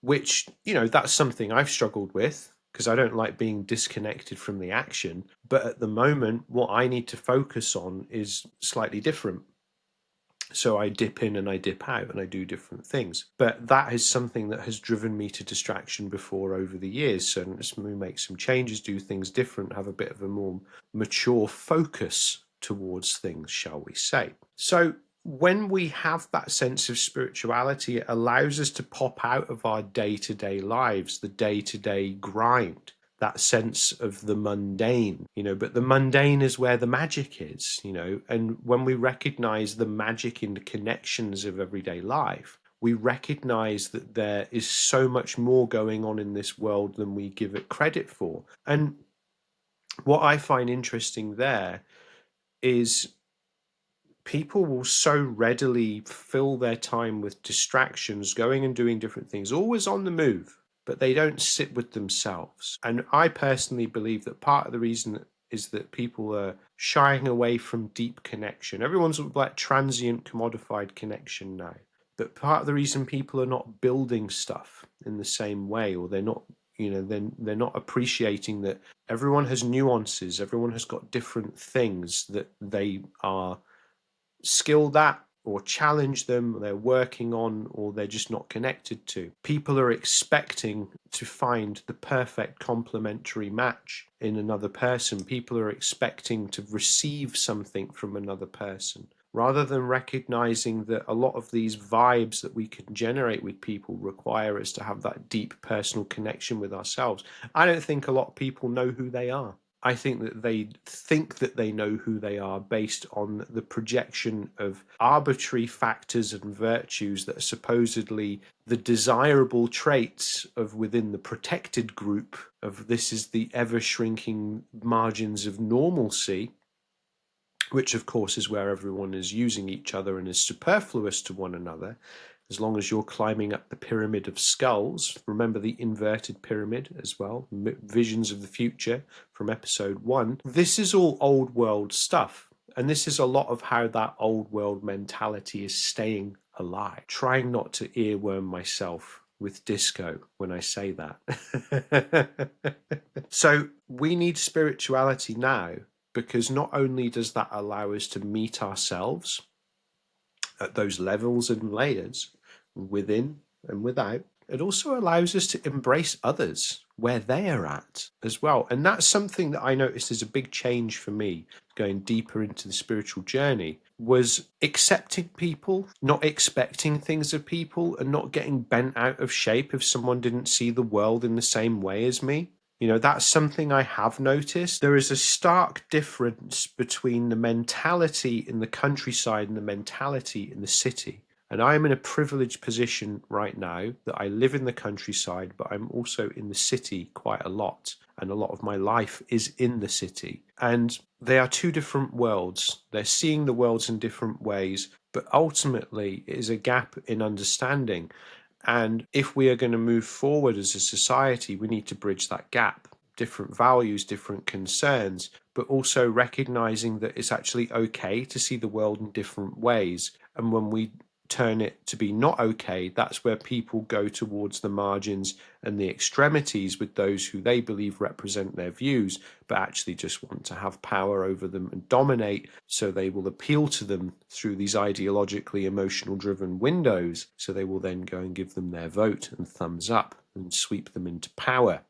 Which, that's something I've struggled with, because I don't like being disconnected from the action. But at the moment, what I need to focus on is slightly different. So I dip in and I dip out and I do different things. But that is something that has driven me to distraction before over the years. So as we make some changes, do things different, have a bit of a more mature focus towards things, shall we say. So when we have that sense of spirituality, it allows us to pop out of our day-to-day lives, the day-to-day grind, that sense of the mundane, but the mundane is where the magic is, and when we recognize the magic in the connections of everyday life, we recognize that there is so much more going on in this world than we give it credit for. And what I find interesting there is people will so readily fill their time with distractions, going and doing different things, always on the move, but they don't sit with themselves. And I personally believe that part of the reason is that people are shying away from deep connection. Everyone's like transient, commodified connection now. But part of the reason people are not building stuff in the same way, or they're not, they're not appreciating that everyone has nuances, everyone has got different things that they are skilled at or challenge them, or they're working on, or they're just not connected to. People are expecting to find the perfect complementary match in another person. People are expecting to receive something from another person, rather than recognizing that a lot of these vibes that we can generate with people require us to have that deep personal connection with ourselves. I don't think a lot of people know who they are. I think that they know who they are based on the projection of arbitrary factors and virtues that are supposedly the desirable traits of within the protected group of this is the ever shrinking margins of normalcy, which of course is where everyone is using each other and is superfluous to one another. As long as you're climbing up the pyramid of skulls, remember the inverted pyramid as well, visions of the future from episode 1. This is all old world stuff. And this is a lot of how that old world mentality is staying alive. Trying not to earworm myself with disco when I say that. So we need spirituality now, because not only does that allow us to meet ourselves at those levels and layers, within and without, it also allows us to embrace others where they are at as well. And that's something that I noticed is a big change for me going deeper into the spiritual journey, was accepting people, not expecting things of people, and not getting bent out of shape if someone didn't see the world in the same way as me. That's something I have noticed. There is a stark difference between the mentality in the countryside and the mentality in the city. And I'm in a privileged position right now that I live in the countryside, but I'm also in the city quite a lot. And a lot of my life is in the city. And they are two different worlds. They're seeing the worlds in different ways, but ultimately it is a gap in understanding. And if we are going to move forward as a society, we need to bridge that gap. Different values, different concerns, but also recognizing that it's actually okay to see the world in different ways. And when we turn it to be not okay, that's where people go towards the margins and the extremities with those who they believe represent their views, but actually just want to have power over them and dominate. So they will appeal to them through these ideologically emotional driven windows. So they will then go and give them their vote and thumbs up and sweep them into power.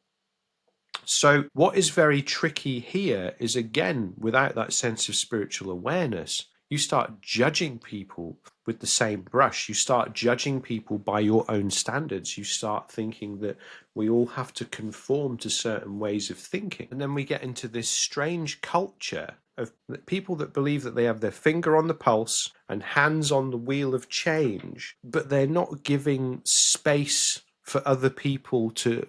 So what is very tricky here is, again, without that sense of spiritual awareness, you start judging people with the same brush. You start judging people by your own standards. You start thinking that we all have to conform to certain ways of thinking. And then we get into this strange culture of people that believe that they have their finger on the pulse and hands on the wheel of change, but they're not giving space for other people to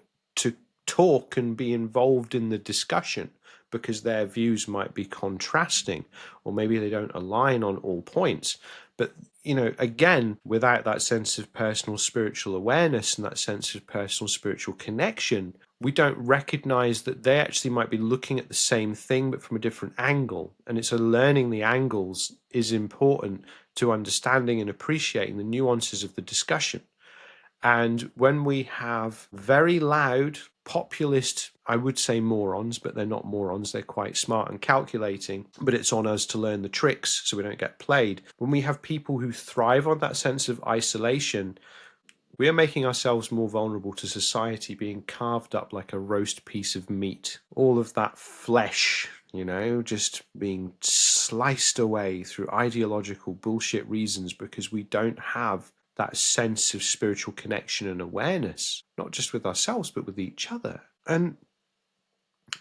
talk and be involved in the discussion because their views might be contrasting, or maybe they don't align on all points. But again, without that sense of personal spiritual awareness and that sense of personal spiritual connection, we don't recognize that they actually might be looking at the same thing but from a different angle. And it's learning the angles is important to understanding and appreciating the nuances of the discussion. And when we have very loud, populist, I would say morons, but they're not morons, they're quite smart and calculating, but it's on us to learn the tricks so we don't get played. When we have people who thrive on that sense of isolation, we are making ourselves more vulnerable to society being carved up like a roast piece of meat. All of that flesh, just being sliced away through ideological bullshit reasons because we don't have that sense of spiritual connection and awareness, not just with ourselves, but with each other. And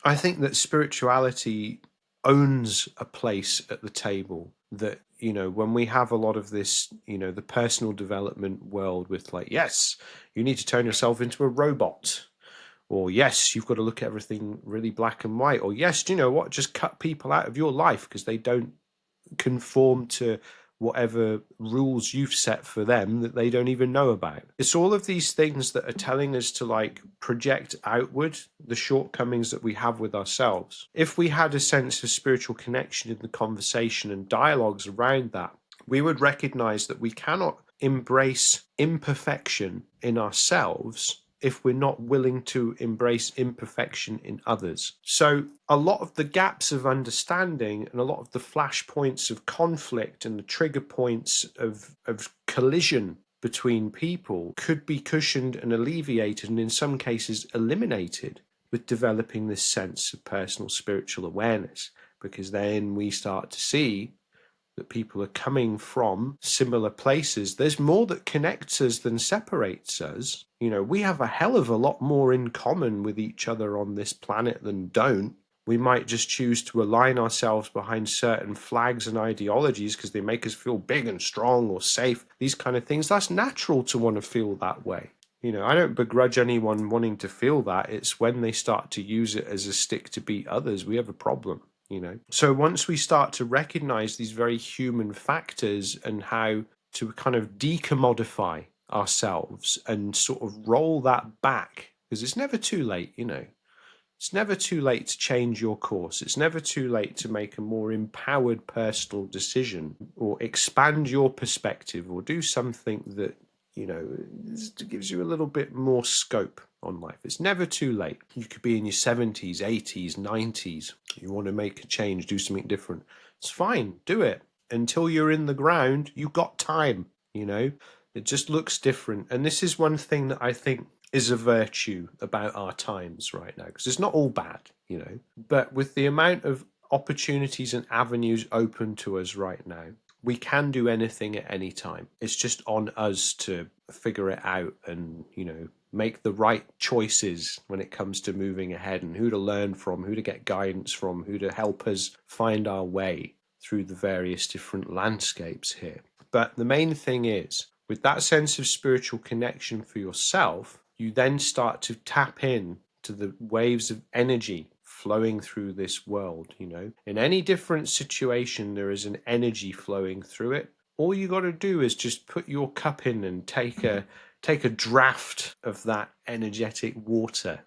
I think that spirituality owns a place at the table. That, when we have a lot of this, the personal development world with like, yes, you need to turn yourself into a robot, or yes, you've got to look at everything really black and white, or yes, do you know what, just cut people out of your life because they don't conform to whatever rules you've set for them that they don't even know about. It's all of these things that are telling us to like project outward the shortcomings that we have with ourselves. If we had a sense of spiritual connection in the conversation and dialogues around that, we would recognize that we cannot embrace imperfection in ourselves if we're not willing to embrace imperfection in others. So a lot of the gaps of understanding and a lot of the flashpoints of conflict and the trigger points of collision between people could be cushioned and alleviated, and in some cases eliminated, with developing this sense of personal spiritual awareness, because then we start to see that people are coming from similar places. There's more that connects us than separates us. We have a hell of a lot more in common with each other on this planet than don't. We might just choose to align ourselves behind certain flags and ideologies because they make us feel big and strong or safe, these kind of things. That's natural to want to feel that way. I don't begrudge anyone wanting to feel that. It's when they start to use it as a stick to beat others, we have a problem. So once we start to recognize these very human factors and how to kind of decommodify ourselves and sort of roll that back, because it's never too late, it's never too late to change your course. It's never too late to make a more empowered personal decision or expand your perspective or do something that gives you a little bit more scope on life. It's never too late. You could be in your 70s, 80s, 90s. You want to make a change, do something different. It's fine. Do it. Until you're in the ground, you've got time, It just looks different. And this is one thing that I think is a virtue about our times right now, because it's not all bad, But with the amount of opportunities and avenues open to us right now, we can do anything at any time. It's just on us to figure it out and, make the right choices when it comes to moving ahead, and who to learn from, who to get guidance from, who to help us find our way through the various different landscapes here. But the main thing is, with that sense of spiritual connection for yourself, you then start to tap in to the waves of energy flowing through this world. In any different situation, there is an energy flowing through it. All you got to do is just put your cup in and take a draft of that energetic water,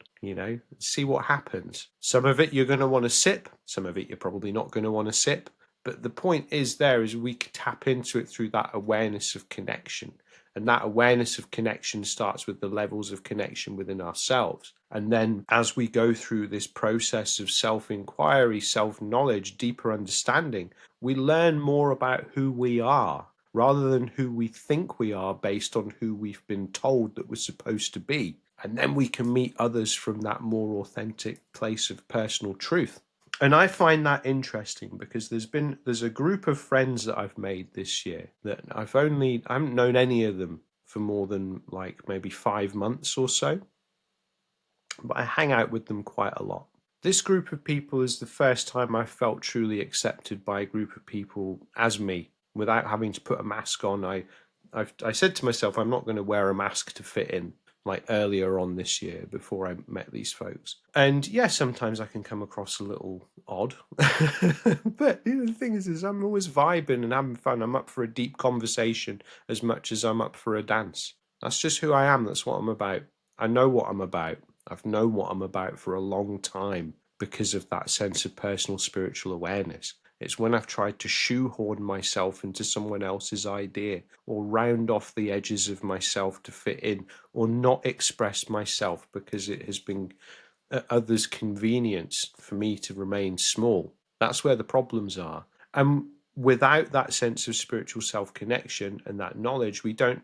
see what happens. Some of it you're going to want to sip, some of it you're probably not going to want to sip. But the point is we can tap into it through that awareness of connection. And that awareness of connection starts with the levels of connection within ourselves. And then as we go through this process of self-inquiry, self-knowledge, deeper understanding, we learn more about who we are rather than who we think we are based on who we've been told that we're supposed to be. And then we can meet others from that more authentic place of personal truth. And I find that interesting because there's a group of friends that I've made this year that I haven't known any of them for more than like maybe 5 months or so, but I hang out with them quite a lot. This group of people is the first time I felt truly accepted by a group of people as me, without having to put a mask on. I said to myself, I'm not going to wear a mask to fit in, like earlier on this year before I met these folks. And yeah, sometimes I can come across a little odd. But the thing is I'm always vibing and having fun. I'm up for a deep conversation as much as I'm up for a dance. That's just who I am. That's what I'm about. I know what I'm about. I've known what I'm about for a long time because of that sense of personal spiritual awareness. It's when I've tried to shoehorn myself into someone else's idea, or round off the edges of myself to fit in, or not express myself because it has been at others' convenience for me to remain small. That's where the problems are. And without that sense of spiritual self-connection and that knowledge, we don't,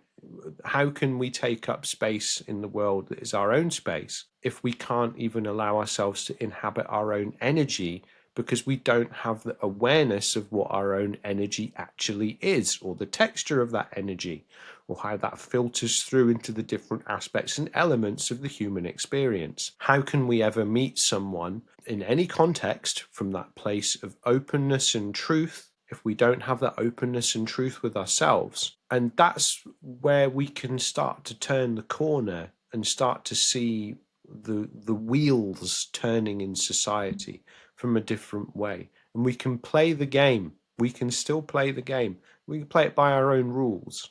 how can we take up space in the world that is our own space if we can't even allow ourselves to inhabit our own energy, because we don't have the awareness of what our own energy actually is, or the texture of that energy, or how that filters through into the different aspects and elements of the human experience? How can we ever meet someone in any context from that place of openness and truth if we don't have that openness and truth with ourselves? And that's where we can start to turn the corner and start to see the wheels turning in society from a different way. And we can play the game. We can still play the game. We can play it by our own rules.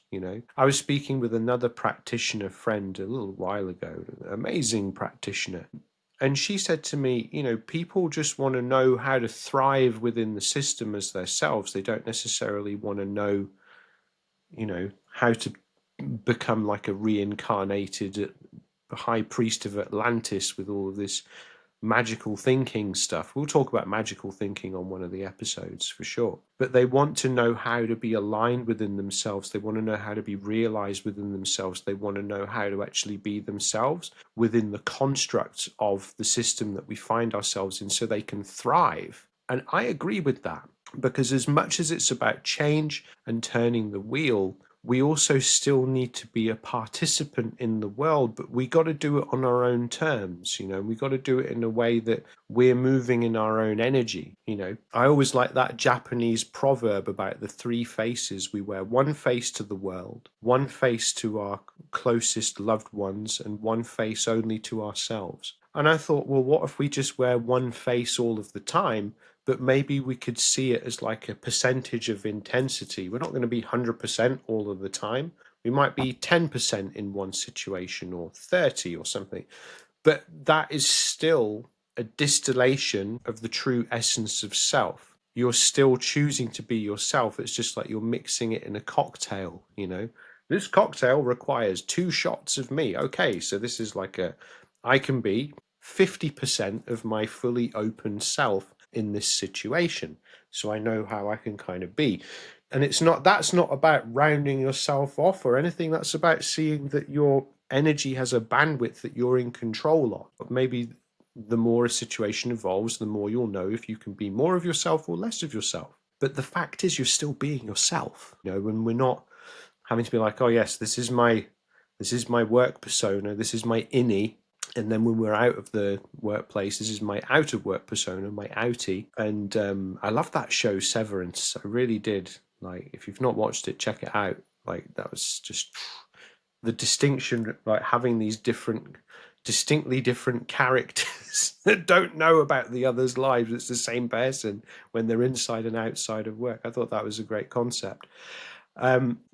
I was speaking with another practitioner friend a little while ago, an amazing practitioner. And she said to me, people just want to know how to thrive within the system as themselves. They don't necessarily want to know, how to become like a reincarnated high priest of Atlantis with all of this magical thinking stuff. We'll talk about magical thinking on one of the episodes for sure. But they want to know how to be aligned within themselves. They want to know how to be realized within themselves. They want to know how to actually be themselves within the construct of the system that we find ourselves in, so they can thrive. And I agree with that, because as much as it's about change and turning the wheel, we also still need to be a participant in the world, but we got to do it on our own terms. We got to do it in a way that we're moving in our own energy. I always like that Japanese proverb about the three faces. We wear one face to the world, one face to our closest loved ones, and one face only to ourselves. And I thought, well, what if we just wear one face all of the time? But maybe we could see it as like a percentage of intensity. We're not going to be 100% all of the time. We might be 10% in one situation, or 30 or something. But that is still a distillation of the true essence of self. You're still choosing to be yourself. It's just like you're mixing it in a cocktail. This cocktail requires 2 shots of me. Okay, so this is like I can be 50% of my fully open self in this situation, so I know how I can kind of be. And that's not about rounding yourself off or anything. That's about seeing that your energy has a bandwidth that you're in control of. But maybe the more a situation evolves, the more you'll know if you can be more of yourself or less of yourself. But the fact is, you're still being yourself. When we're not having to be like, oh yes, this is my work persona, this is my innie, and then when we're out of the workplace, this is my out of work persona, my outie. And I love that show Severance. I really did. Like, if you've not watched it, check it out. Like, that was just the distinction, like having these distinctly different characters that don't know about the other's lives. It's the same person when they're inside and outside of work. I thought that was a great concept.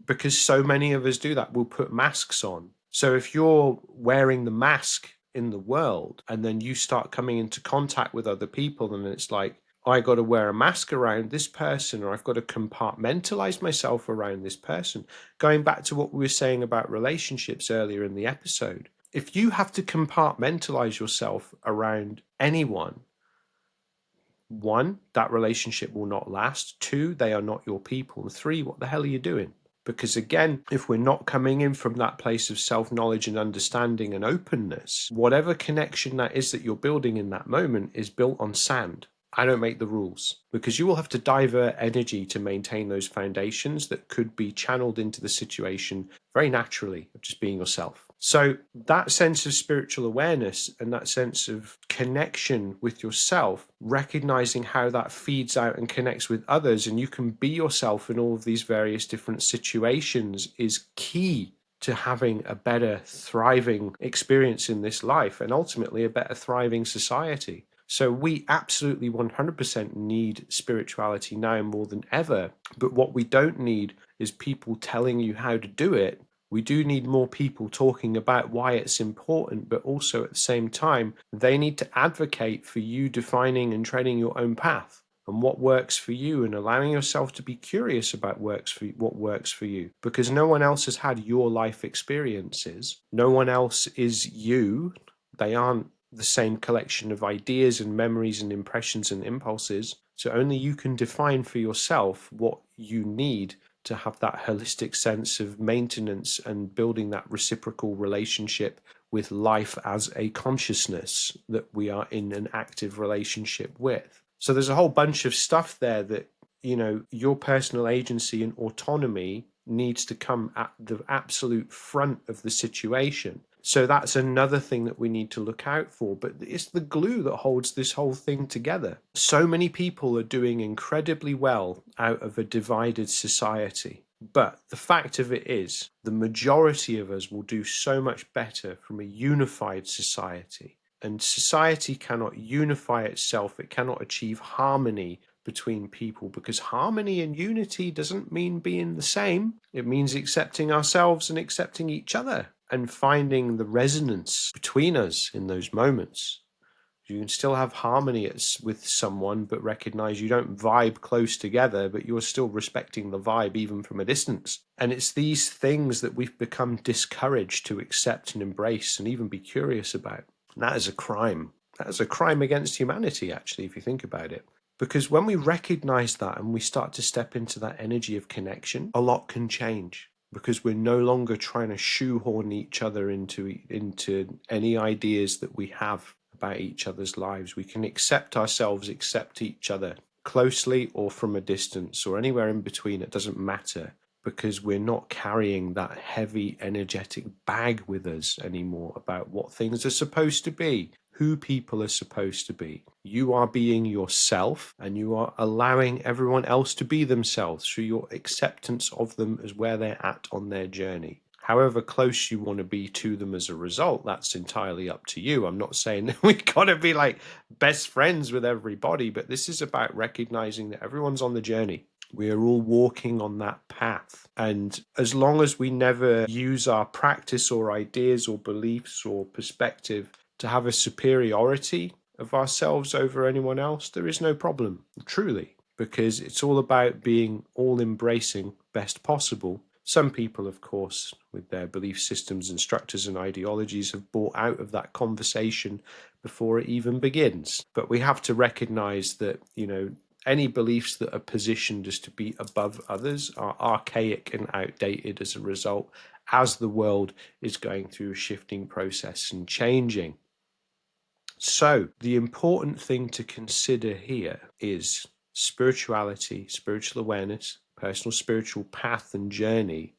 Because so many of us do that. We'll put masks on. So if you're wearing the mask in the world and then you start coming into contact with other people, and it's like, I got to wear a mask around this person, or I've got to compartmentalize myself around this person. Going back to what we were saying about relationships earlier in the episode, if you have to compartmentalize yourself around anyone, 1, that relationship will not last. 2, they are not your people. And 3, what the hell are you doing? Because again, if we're not coming in from that place of self-knowledge and understanding and openness, whatever connection that is that you're building in that moment is built on sand. I don't make the rules, because you will have to divert energy to maintain those foundations that could be channeled into the situation very naturally of just being yourself. So that sense of spiritual awareness and that sense of connection with yourself, recognizing how that feeds out and connects with others, and you can be yourself in all of these various different situations, is key to having a better thriving experience in this life, and ultimately a better thriving society. So we absolutely 100% need spirituality now more than ever. But what we don't need is people telling you how to do it. We do need more people talking about why it's important, but also at the same time, they need to advocate for you defining and treading your own path and what works for you, and allowing yourself to be curious about what works for you, because no one else has had your life experiences. No one else is you. They aren't the same collection of ideas and memories and impressions and impulses. So only you can define for yourself what you need to have that holistic sense of maintenance and building that reciprocal relationship with life as a consciousness that we are in an active relationship with. So there's a whole bunch of stuff there that, your personal agency and autonomy needs to come at the absolute front of the situation. So that's another thing that we need to look out for. But it's the glue that holds this whole thing together. So many people are doing incredibly well out of a divided society. But the fact of it is, the majority of us will do so much better from a unified society. And society cannot unify itself, it cannot achieve harmony between people, because harmony and unity doesn't mean being the same. It means accepting ourselves and accepting each other and finding the resonance between us in those moments. You can still have harmony with someone, but recognize you don't vibe close together, but you're still respecting the vibe even from a distance. And it's these things that we've become discouraged to accept and embrace and even be curious about. And that is a crime. That is a crime against humanity, actually, if you think about it. Because when we recognize that and we start to step into that energy of connection, a lot can change. Because we're no longer trying to shoehorn each other into any ideas that we have about each other's lives. We can accept ourselves, accept each other closely or from a distance or anywhere in between. It doesn't matter, because we're not carrying that heavy energetic bag with us anymore about what things are supposed to be, who people are supposed to be. You are being yourself, and you are allowing everyone else to be themselves through your acceptance of them as where they're at on their journey. However close you want to be to them as a result, that's entirely up to you. I'm not saying that we've got to be like best friends with everybody, but this is about recognizing that everyone's on the journey. We are all walking on that path. And as long as we never use our practice or ideas or beliefs or perspective to have a superiority of ourselves over anyone else, there is no problem, truly, because it's all about being all embracing best possible. Some people, of course, with their belief systems and structures and ideologies, have bought out of that conversation before it even begins. But we have to recognize that, any beliefs that are positioned as to be above others are archaic and outdated as a result, as the world is going through a shifting process and changing. So the important thing to consider here is spirituality, spiritual awareness, personal spiritual path and journey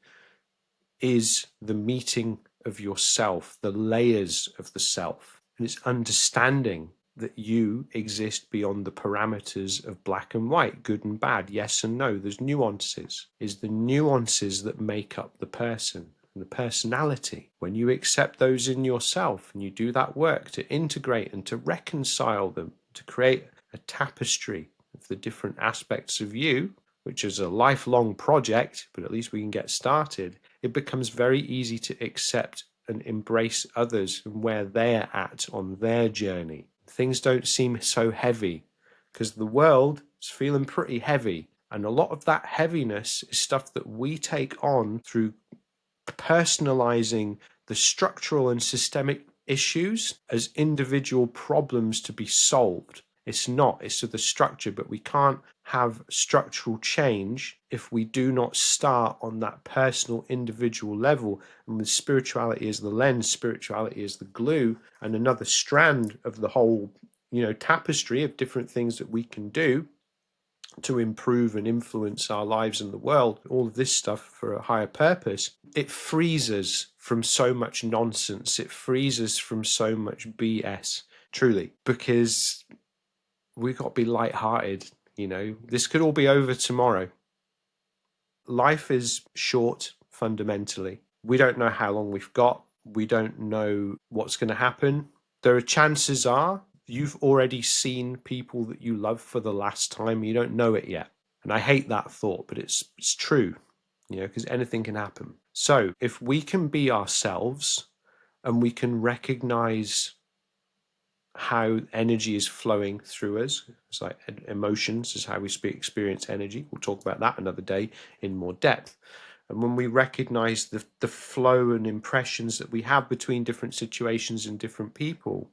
is the meeting of yourself, the layers of the self. And it's understanding that you exist beyond the parameters of black and white, good and bad, yes and no. There's nuances. It's the nuances that make up the person and the personality. When you accept those in yourself and you do that work to integrate and to reconcile them, to create a tapestry of the different aspects of you, which is a lifelong project, but at least we can get started, it becomes very easy to accept and embrace others and where they're at on their journey. Things don't seem so heavy, because the world is feeling pretty heavy. And a lot of that heaviness is stuff that we take on through personalizing the structural and systemic issues as individual problems to be solved. It's not, it's the structure, but we can't have structural change if we do not start on that personal individual level. And with spirituality as the lens, spirituality as the glue, and another strand of the whole, tapestry of different things that we can do to improve and influence our lives and the world, all of this stuff for a higher purpose, it frees us from so much nonsense. It frees us from so much BS, truly, because we've got to be lighthearted. This could all be over tomorrow. Life is short, fundamentally. We don't know how long we've got. We don't know what's going to happen. Chances are you've already seen people that you love for the last time. You don't know it yet. And I hate that thought, but it's true, because anything can happen. So if we can be ourselves and we can recognize how energy is flowing through us, it's like emotions is how we experience energy. We'll talk about that another day in more depth. And when we recognize the flow and impressions that we have between different situations and different people,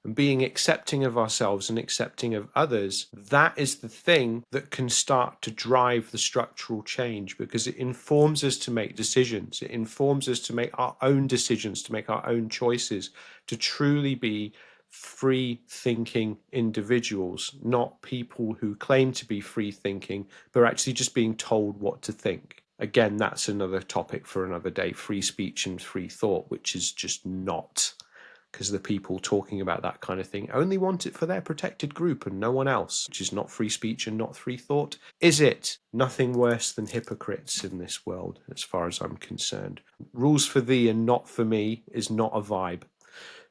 and being accepting of ourselves and accepting of others, that is the thing that can start to drive the structural change, because it informs us to make decisions. It informs us to make our own decisions, to make our own choices, to truly be free thinking individuals, not people who claim to be free thinking, but are actually just being told what to think. Again, that's another topic for another day, free speech and free thought, which is just not, because the people talking about that kind of thing only want it for their protected group and no one else, which is not free speech and not free thought. Is it? Nothing worse than hypocrites in this world, as far as I'm concerned. Rules for thee and not for me is not a vibe.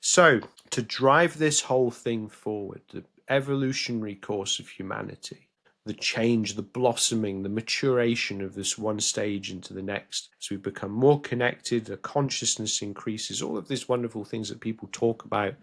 So, to drive this whole thing forward, the evolutionary course of humanity, the change, the blossoming, the maturation of this one stage into the next, as we become more connected, the consciousness increases, all of these wonderful things that people talk about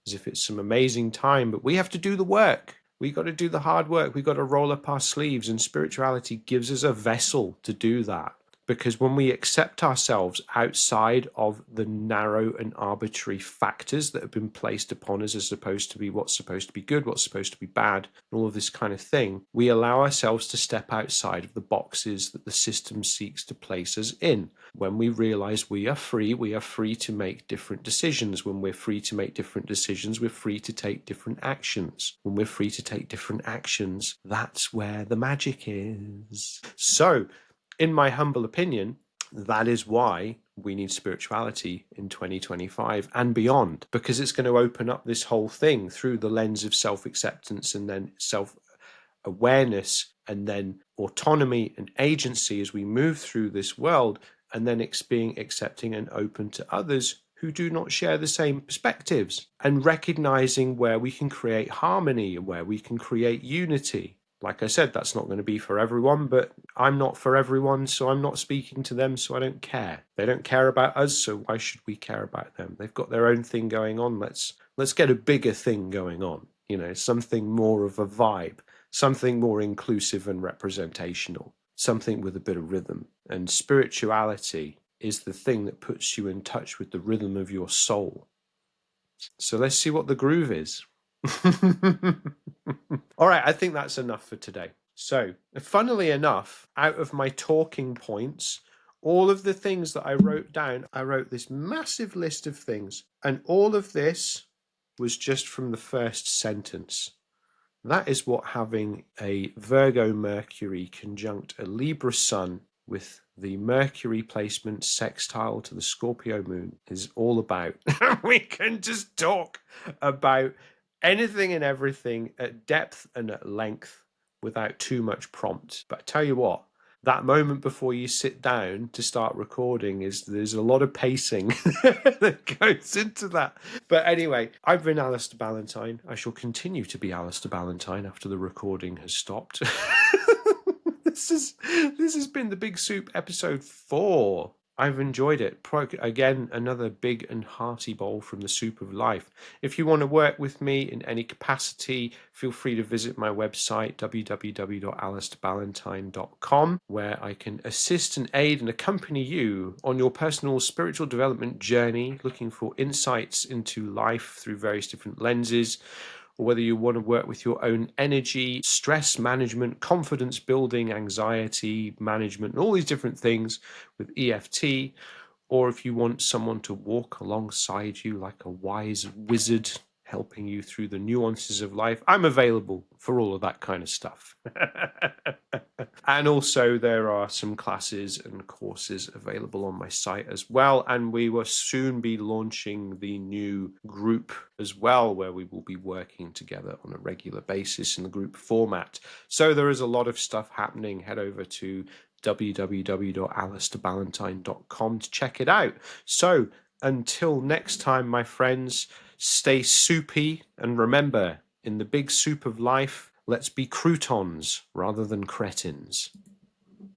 as if it's some amazing time, but we have to do the work. We got to do the hard work. We got to roll up our sleeves, and spirituality gives us a vessel to do that. Because when we accept ourselves outside of the narrow and arbitrary factors that have been placed upon us as opposed to be what's supposed to be good, what's supposed to be bad, and all of this kind of thing, we allow ourselves to step outside of the boxes that the system seeks to place us in. When we realize we are free to make different decisions. When we're free to make different decisions, we're free to take different actions. When we're free to take different actions, that's where the magic is. So, in my humble opinion, that is why we need spirituality in 2025 and beyond, because it's going to open up this whole thing through the lens of self-acceptance and then self-awareness and then autonomy and agency as we move through this world, and then being accepting and open to others who do not share the same perspectives, and recognizing where we can create harmony and where we can create unity. Like I said, that's not going to be for everyone, but I'm not for everyone, so I'm not speaking to them, so I don't care. They don't care about us, so why should we care about them? They've got their own thing going on. Let's get a bigger thing going on, something more of a vibe, something more inclusive and representational, something with a bit of rhythm. And spirituality is the thing that puts you in touch with the rhythm of your soul. So let's see what the groove is. All right, I think that's enough for today. So, funnily enough, out of my talking points, all of the things that I wrote down, I wrote this massive list of things, and all of this was just from the first sentence. That is what having a Virgo Mercury conjunct a Libra Sun with the Mercury placement sextile to the Scorpio moon is all about. We can just talk about anything and everything at depth and at length without too much prompt. But I tell you what, that moment before you sit down to start recording there's a lot of pacing that goes into that. But anyway, I've been Alistair Ballantyne. I shall continue to be Alistair Ballantyne after the recording has stopped. This has been the Big Soup episode 4. I've enjoyed it. Again, another big and hearty bowl from the soup of life. If you want to work with me in any capacity, feel free to visit my website, www.alistairballantyne.com, where I can assist and aid and accompany you on your personal spiritual development journey, looking for insights into life through various different lenses, or whether you want to work with your own energy, stress management, confidence building, anxiety management, and all these different things with EFT, or if you want someone to walk alongside you like a wise wizard, helping you through the nuances of life, I'm available for all of that kind of stuff. And also there are some classes and courses available on my site as well. And we will soon be launching the new group as well, where we will be working together on a regular basis in the group format. So there is a lot of stuff happening. Head over to www.alistairballantyne.com to check it out. So until next time, my friends, stay soupy, and remember, in the big soup of life, let's be croutons rather than cretins.